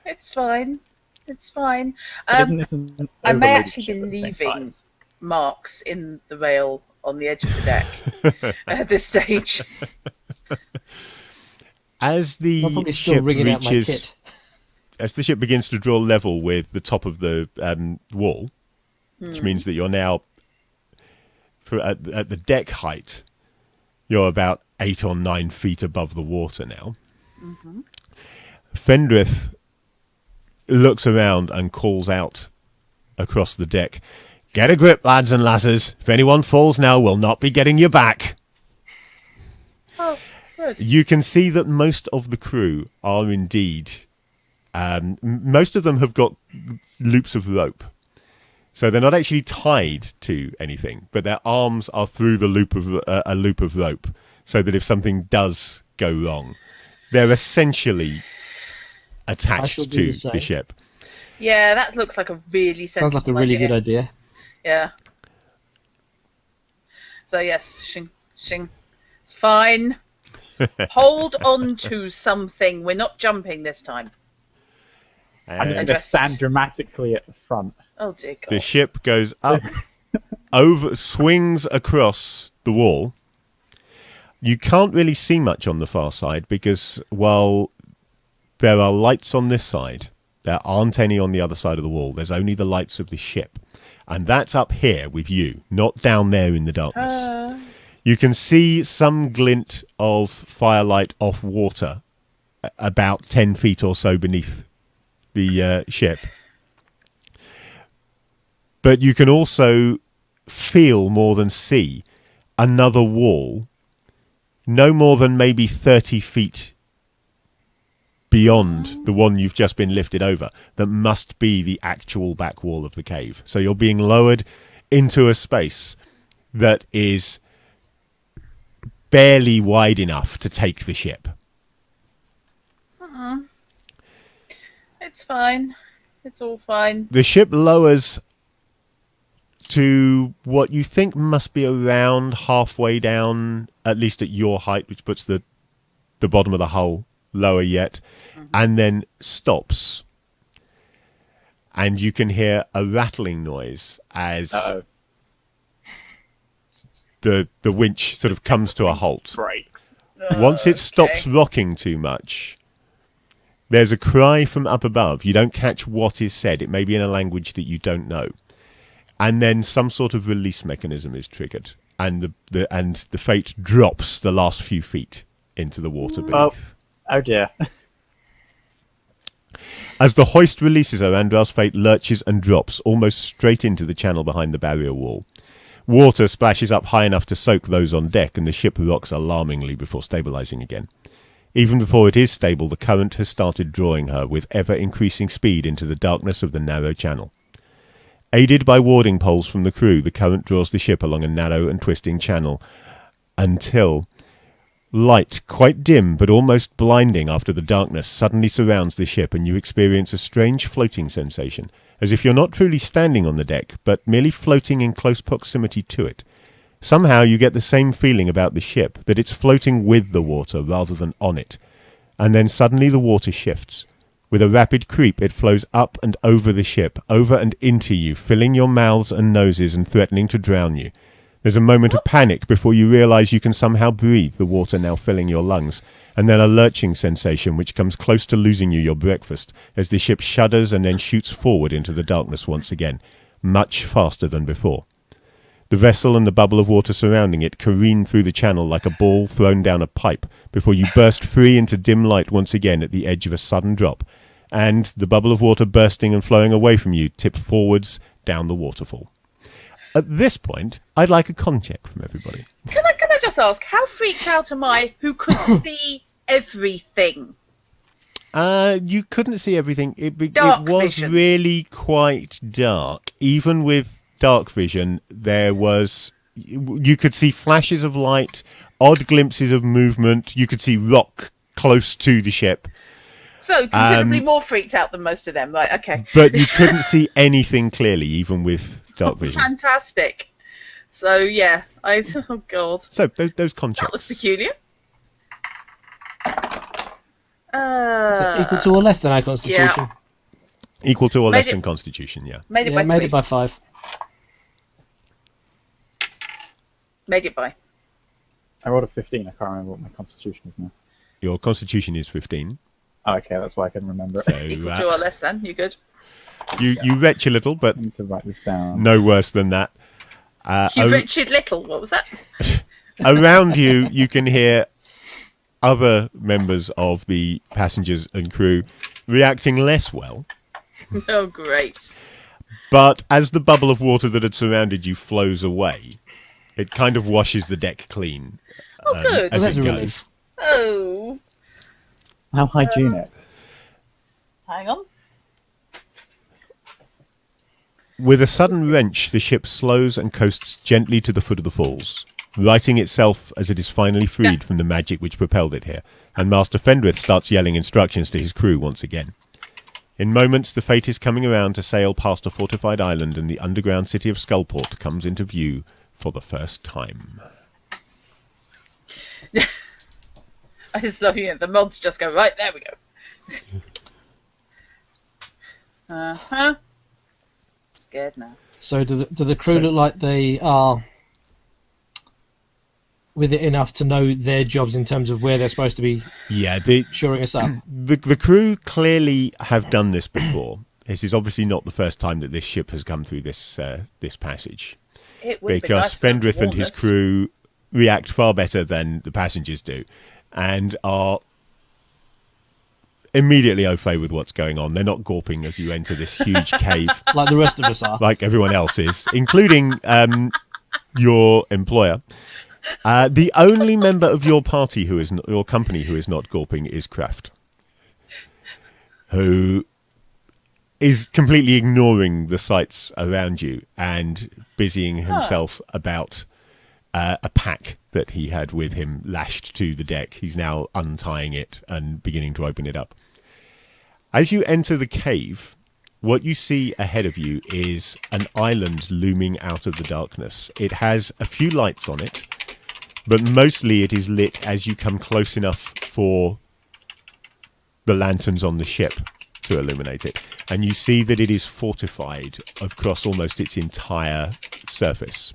It's fine. It's fine. I may actually be leaving marks in the rail on the edge of the deck at this stage. As the ship begins to draw level with the top of the wall, which means that you're now at the deck height, you're about 8 or 9 feet above the water now. Fendrith looks around and calls out across the deck, "Get a grip, lads and lasses. If anyone falls now, we'll not be getting you back." Oh, good. You can see that most of the crew are indeed... most of them have got loops of rope. So they're not actually tied to anything, but their arms are through the loop of a loop of rope, so that if something does go wrong, they're essentially attached to the ship. Yeah, that looks like a really sensible Sounds like a really good idea. Yeah. So yes, shing, shing. It's fine. Hold on to something. We're not jumping this time. I'm just going to stand dramatically at the front. Oh dear God. The ship goes up, swings across the wall. You can't really see much on the far side because while there are lights on this side, there aren't any on the other side of the wall. There's only the lights of the ship. And that's up here with you, not down there in the darkness. You can see some glint of firelight off water about 10 feet or so beneath the ship. But you can also feel more than see another wall, no more than maybe 30 feet beyond the one you've just been lifted over, that must be the actual back wall of the cave. So you're being lowered into a space that is barely wide enough to take the ship. It's fine. It's all fine. The ship lowers to what you think must be around halfway down, at least at your height, which puts the bottom of the hull lower yet, and then stops. And you can hear a rattling noise as the winch sort of comes to a halt. Breaks. Once it stops rocking too much, there's a cry from up above. You don't catch what is said. It may be in a language that you don't know. And then some sort of release mechanism is triggered, and the Fate drops the last few feet into the water beneath. Oh dear. As the hoist releases her, Andra's Fate lurches and drops almost straight into the channel behind the barrier wall. Water splashes up high enough to soak those on deck, and the ship rocks alarmingly before stabilizing again. Even before it is stable, the current has started drawing her with ever-increasing speed into the darkness of the narrow channel. Aided by warding poles from the crew, the current draws the ship along a narrow and twisting channel until light, quite dim but almost blinding after the darkness, suddenly surrounds the ship, and you experience a strange floating sensation, as if you're not truly standing on the deck, but merely floating in close proximity to it. Somehow you get the same feeling about the ship, that it's floating with the water rather than on it. And then suddenly the water shifts. With a rapid creep, it flows up and over the ship, over and into you, filling your mouths and noses and threatening to drown you. There's a moment of panic before you realise you can somehow breathe, the water now filling your lungs, and then a lurching sensation which comes close to losing you your breakfast, as the ship shudders and then shoots forward into the darkness once again, much faster than before. The vessel and the bubble of water surrounding it careen through the channel like a ball thrown down a pipe before you burst free into dim light once again at the edge of a sudden drop, and, the bubble of water bursting and flowing away from you, tip forwards down the waterfall. At this point, I'd like a con check from everybody. Can I just ask, how freaked out am I who could see everything? You couldn't see everything. It was vision. really quite dark. Even with dark vision, you could see flashes of light, odd glimpses of movement. You could see rock close to the ship. So, considerably more freaked out than most of them. Right, okay. But you couldn't see anything clearly, even with dark vision. Fantastic. So, yeah. Oh, God. So, those con checks. That was peculiar. So equal to or less than our constitution. Yeah. Equal to or Made less it- than Constitution, yeah. Made it Yeah, by made 3. it by 5. Made it by. I rolled a 15. I can't remember what my constitution is now. Your Constitution is 15. Oh, okay, that's why I can remember it. So Equal to or less then. You good? you retch a little, but I need to write this down. no worse than that. You wretched little. What was that? Around you, you can hear other members of the passengers and crew reacting less well. Oh, great. But as the bubble of water that had surrounded you flows away, it kind of washes the deck clean. Oh, good. As That's it a goes. relief. Oh. How hygienic. Hang on. With a sudden wrench, the ship slows and coasts gently to the foot of the falls, righting itself as it is finally freed from the magic which propelled it here, and Master Fendrith starts yelling instructions to his crew once again. In moments, the fate is coming around to sail past a fortified island, and the underground city of Skullport comes into view for the first time. I just love you. The mods just go, right, there we go. Uh-huh. Scared now. So do the crew look like they are with it enough to know their jobs in terms of where they're supposed to be Yeah, shoring us up? the crew clearly have done this before. This is obviously not the first time that this ship has come through this passage, It would be because nice for them to Fendrith and warn his us. crew react far better than the passengers do, and are immediately au fait with what's going on. They're not gawping as you enter this huge cave Like the rest of us are. like everyone else is, including your employer. The only member of your party who is your company who is not gawping is Kraft, who is completely ignoring the sights around you and busying himself about a pack that he had with him lashed to the deck. He's now untying it and beginning to open it up. As you enter the cave, what you see ahead of you is an island looming out of the darkness. It has a few lights on it, but mostly it is lit as you come close enough for the lanterns on the ship to illuminate it. And you see that it is fortified across almost its entire surface.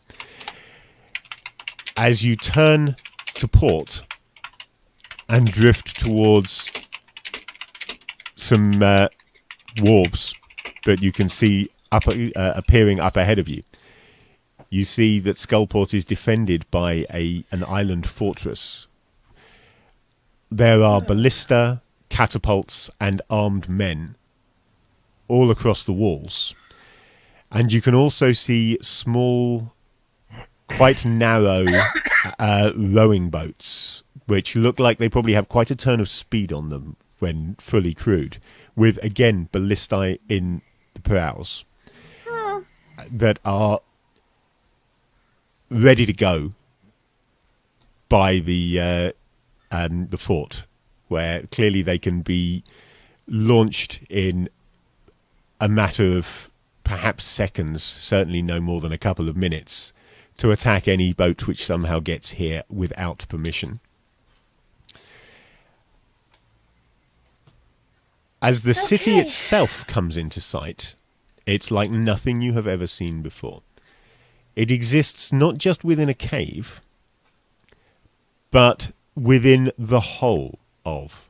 As you turn to port and drift towards some wharves that you can see appearing up ahead of you, you see that Skullport is defended by an island fortress. There are ballista, catapults, and armed men all across the walls. And you can also see small, quite narrow rowing boats, which look like they probably have quite a turn of speed on them when fully crewed, with, again, ballistae in the prows that are ready to go by the fort, where clearly they can be launched in a matter of perhaps seconds, certainly no more than a couple of minutes, to attack any boat which somehow gets here without permission. As the city itself comes into sight, it's like nothing you have ever seen before. It exists not just within a cave, but within the whole of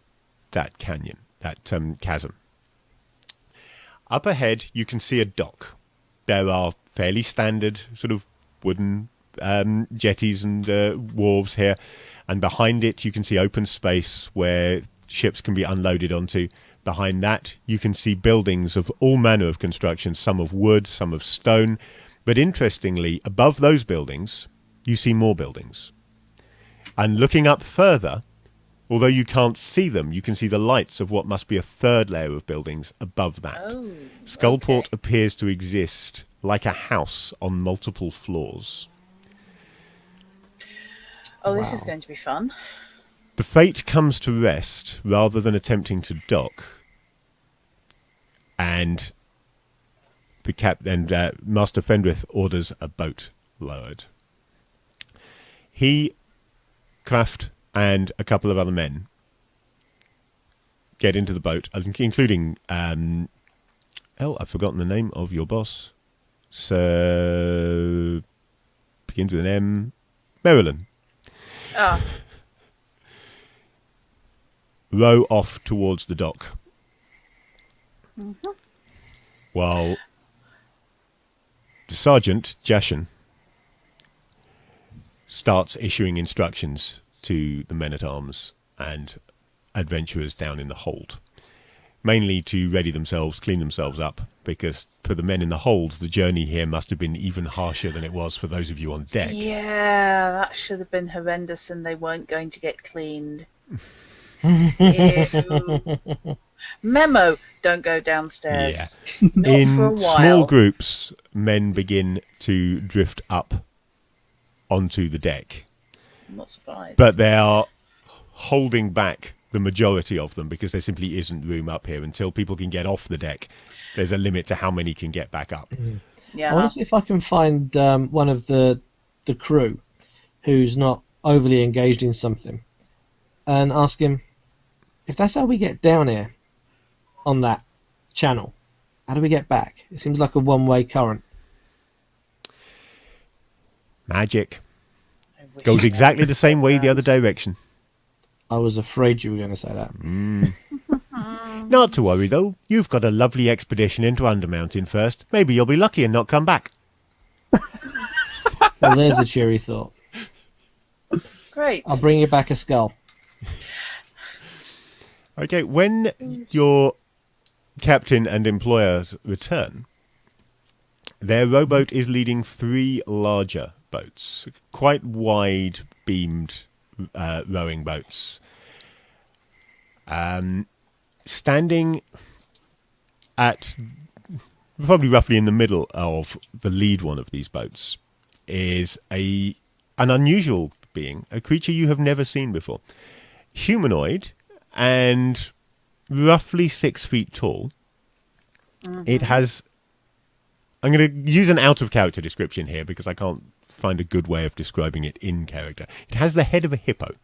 that canyon, that chasm. Up ahead, you can see a dock. There are fairly standard sort of wooden jetties and wharves here, and behind it you can see open space where ships can be unloaded onto. Behind that you can see buildings of all manner of construction, some of wood, some of stone, but interestingly, above those buildings you see more buildings. And looking up further, although you can't see them, you can see the lights of what must be a third layer of buildings above that. Oh, Skullport okay. appears to exist like a house on multiple floors. Oh, this is Wow. going to be fun. The Fate comes to rest rather than attempting to dock, and Master Fendrith orders a boat lowered. He, Kraft, and a couple of other men get into the boat, including I've forgotten the name of your boss. So begins with an M. Marilyn. Ah, Row off towards the dock. Mm-hmm. While the Sergeant, Jashan, starts issuing instructions to the men-at-arms and adventurers down in the hold, mainly to ready themselves, clean themselves up, because for the men in the hold, the journey here must have been even harsher than it was for those of you on deck. yeah, that should have been horrendous, and they weren't going to get cleaned. Ew. Memo: don't go downstairs. Not In for a while. small groups, men begin to drift up onto the deck, I'm not surprised. but they are holding back the majority of them because there simply isn't room up here. Until people can get off the deck, there's a limit to how many can get back up. yeah, I want to see if I can find one of the crew who's not overly engaged in something, and ask him if that's how we get down here on that channel. How do we get back? It seems like a one-way current. Magic I wish goes I exactly had the same way the that. other direction. I was afraid you were going to say that. Not to worry, though. You've got a lovely expedition into Undermountain first. Maybe you'll be lucky and not come back. Well, there's a cheery thought. Great. I'll bring you back a skull. Okay, when your captain and employers return, their rowboat is leading 3 larger boats, quite wide-beamed rowing boats. Standing at probably roughly in the middle of the lead one of these boats is an unusual being, a creature you have never seen before. Humanoid and roughly 6 feet tall. It has... I'm going to use an out-of-character description here because I can't find a good way of describing it in character. It has the head of a hippo,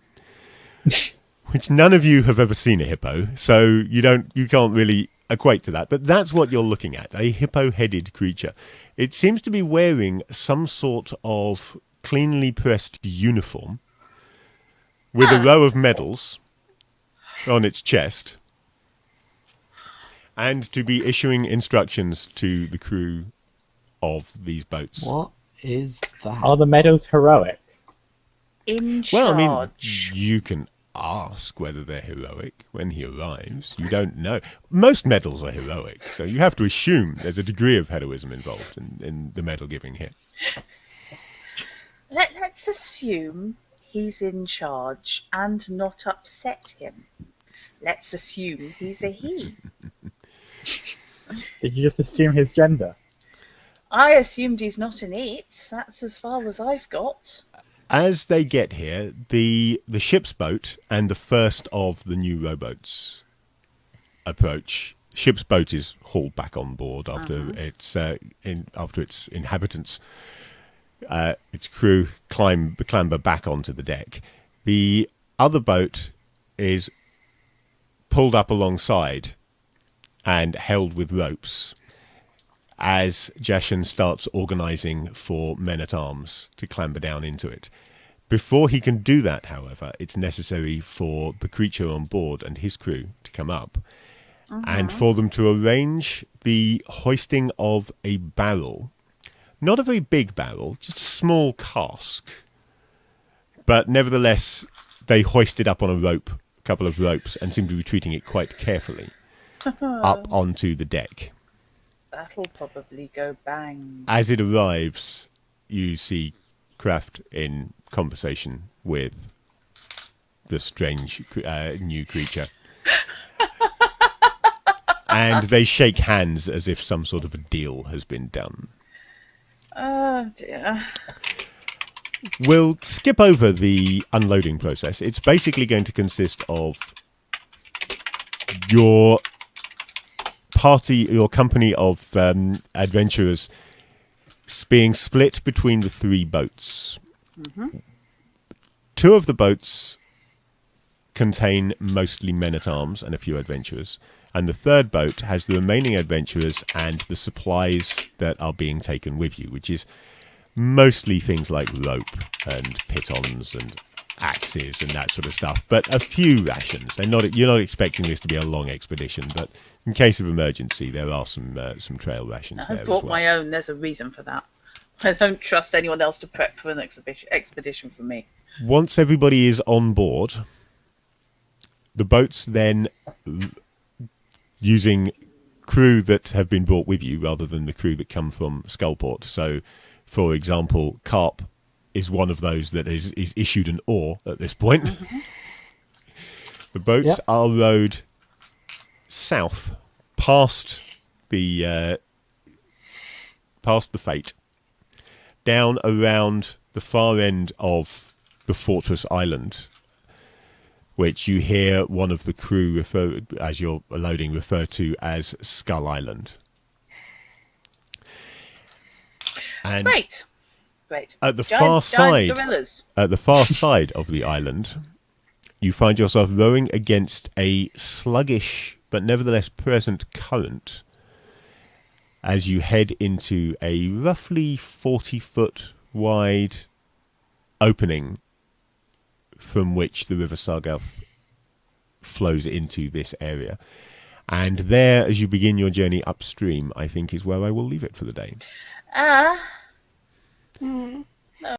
which none of you have ever seen a hippo, so you can't really equate to that. But that's what you're looking at, a hippo-headed creature. It seems to be wearing some sort of cleanly pressed uniform with a row of medals on its chest, and to be issuing instructions to the crew of these boats. What is that? Are the medals heroic? In Well, I mean, charge. you can ask whether they're heroic when he arrives. You don't know. Most medals are heroic, so you have to assume there's a degree of heroism involved in the medal giving here. Let's assume he's in charge and not upset him. Let's assume he's a he. Did you just assume his gender? I assumed he's not an it. That's as far as I've got. As they get here, the ship's boat and the first of the new rowboats approach. Ship's boat is hauled back on board after after its inhabitants, its crew clamber back onto the deck. The other boat is pulled up alongside and held with ropes as Jashan starts organising for men-at-arms to clamber down into it. Before he can do that, however, it's necessary for the creature on board and his crew to come up and for them to arrange the hoisting of a barrel, not a very big barrel, just a small cask. But nevertheless, they hoist it up on a couple of ropes, and seem to be treating it quite carefully up onto the deck. That'll probably go bang. As it arrives, you see Kraft in conversation with the strange new creature. And they shake hands as if some sort of a deal has been done. Oh, dear. We'll skip over the unloading process. It's basically going to consist of your company of adventurers being split between the 3 boats. Mm-hmm. 2 of the boats contain mostly men-at-arms and a few adventurers, and the 3rd boat has the remaining adventurers and the supplies that are being taken with you, which is mostly things like rope and pitons and axes and that sort of stuff, but a few rations. You're not expecting this to be a long expedition, but in case of emergency, there are some trail rations there I've as brought well. my own. There's a reason for that. I don't trust anyone else to prep for an expedition for me. Once everybody is on board, the boats then, using crew that have been brought with you rather than the crew that come from Skullport. So, for example, Carp is one of those that is issued an oar at this point. Mm-hmm. The boats are rowed south past the Fate, down around the far end of the Fortress Island, which you hear one of the crew as you're loading refer to as Skull Island. And Great. At the far side of the island, you find yourself rowing against a sluggish but nevertheless present current as you head into a roughly 40-foot wide opening from which the River Sargelth flows into this area. And there, as you begin your journey upstream, I think is where I will leave it for the day.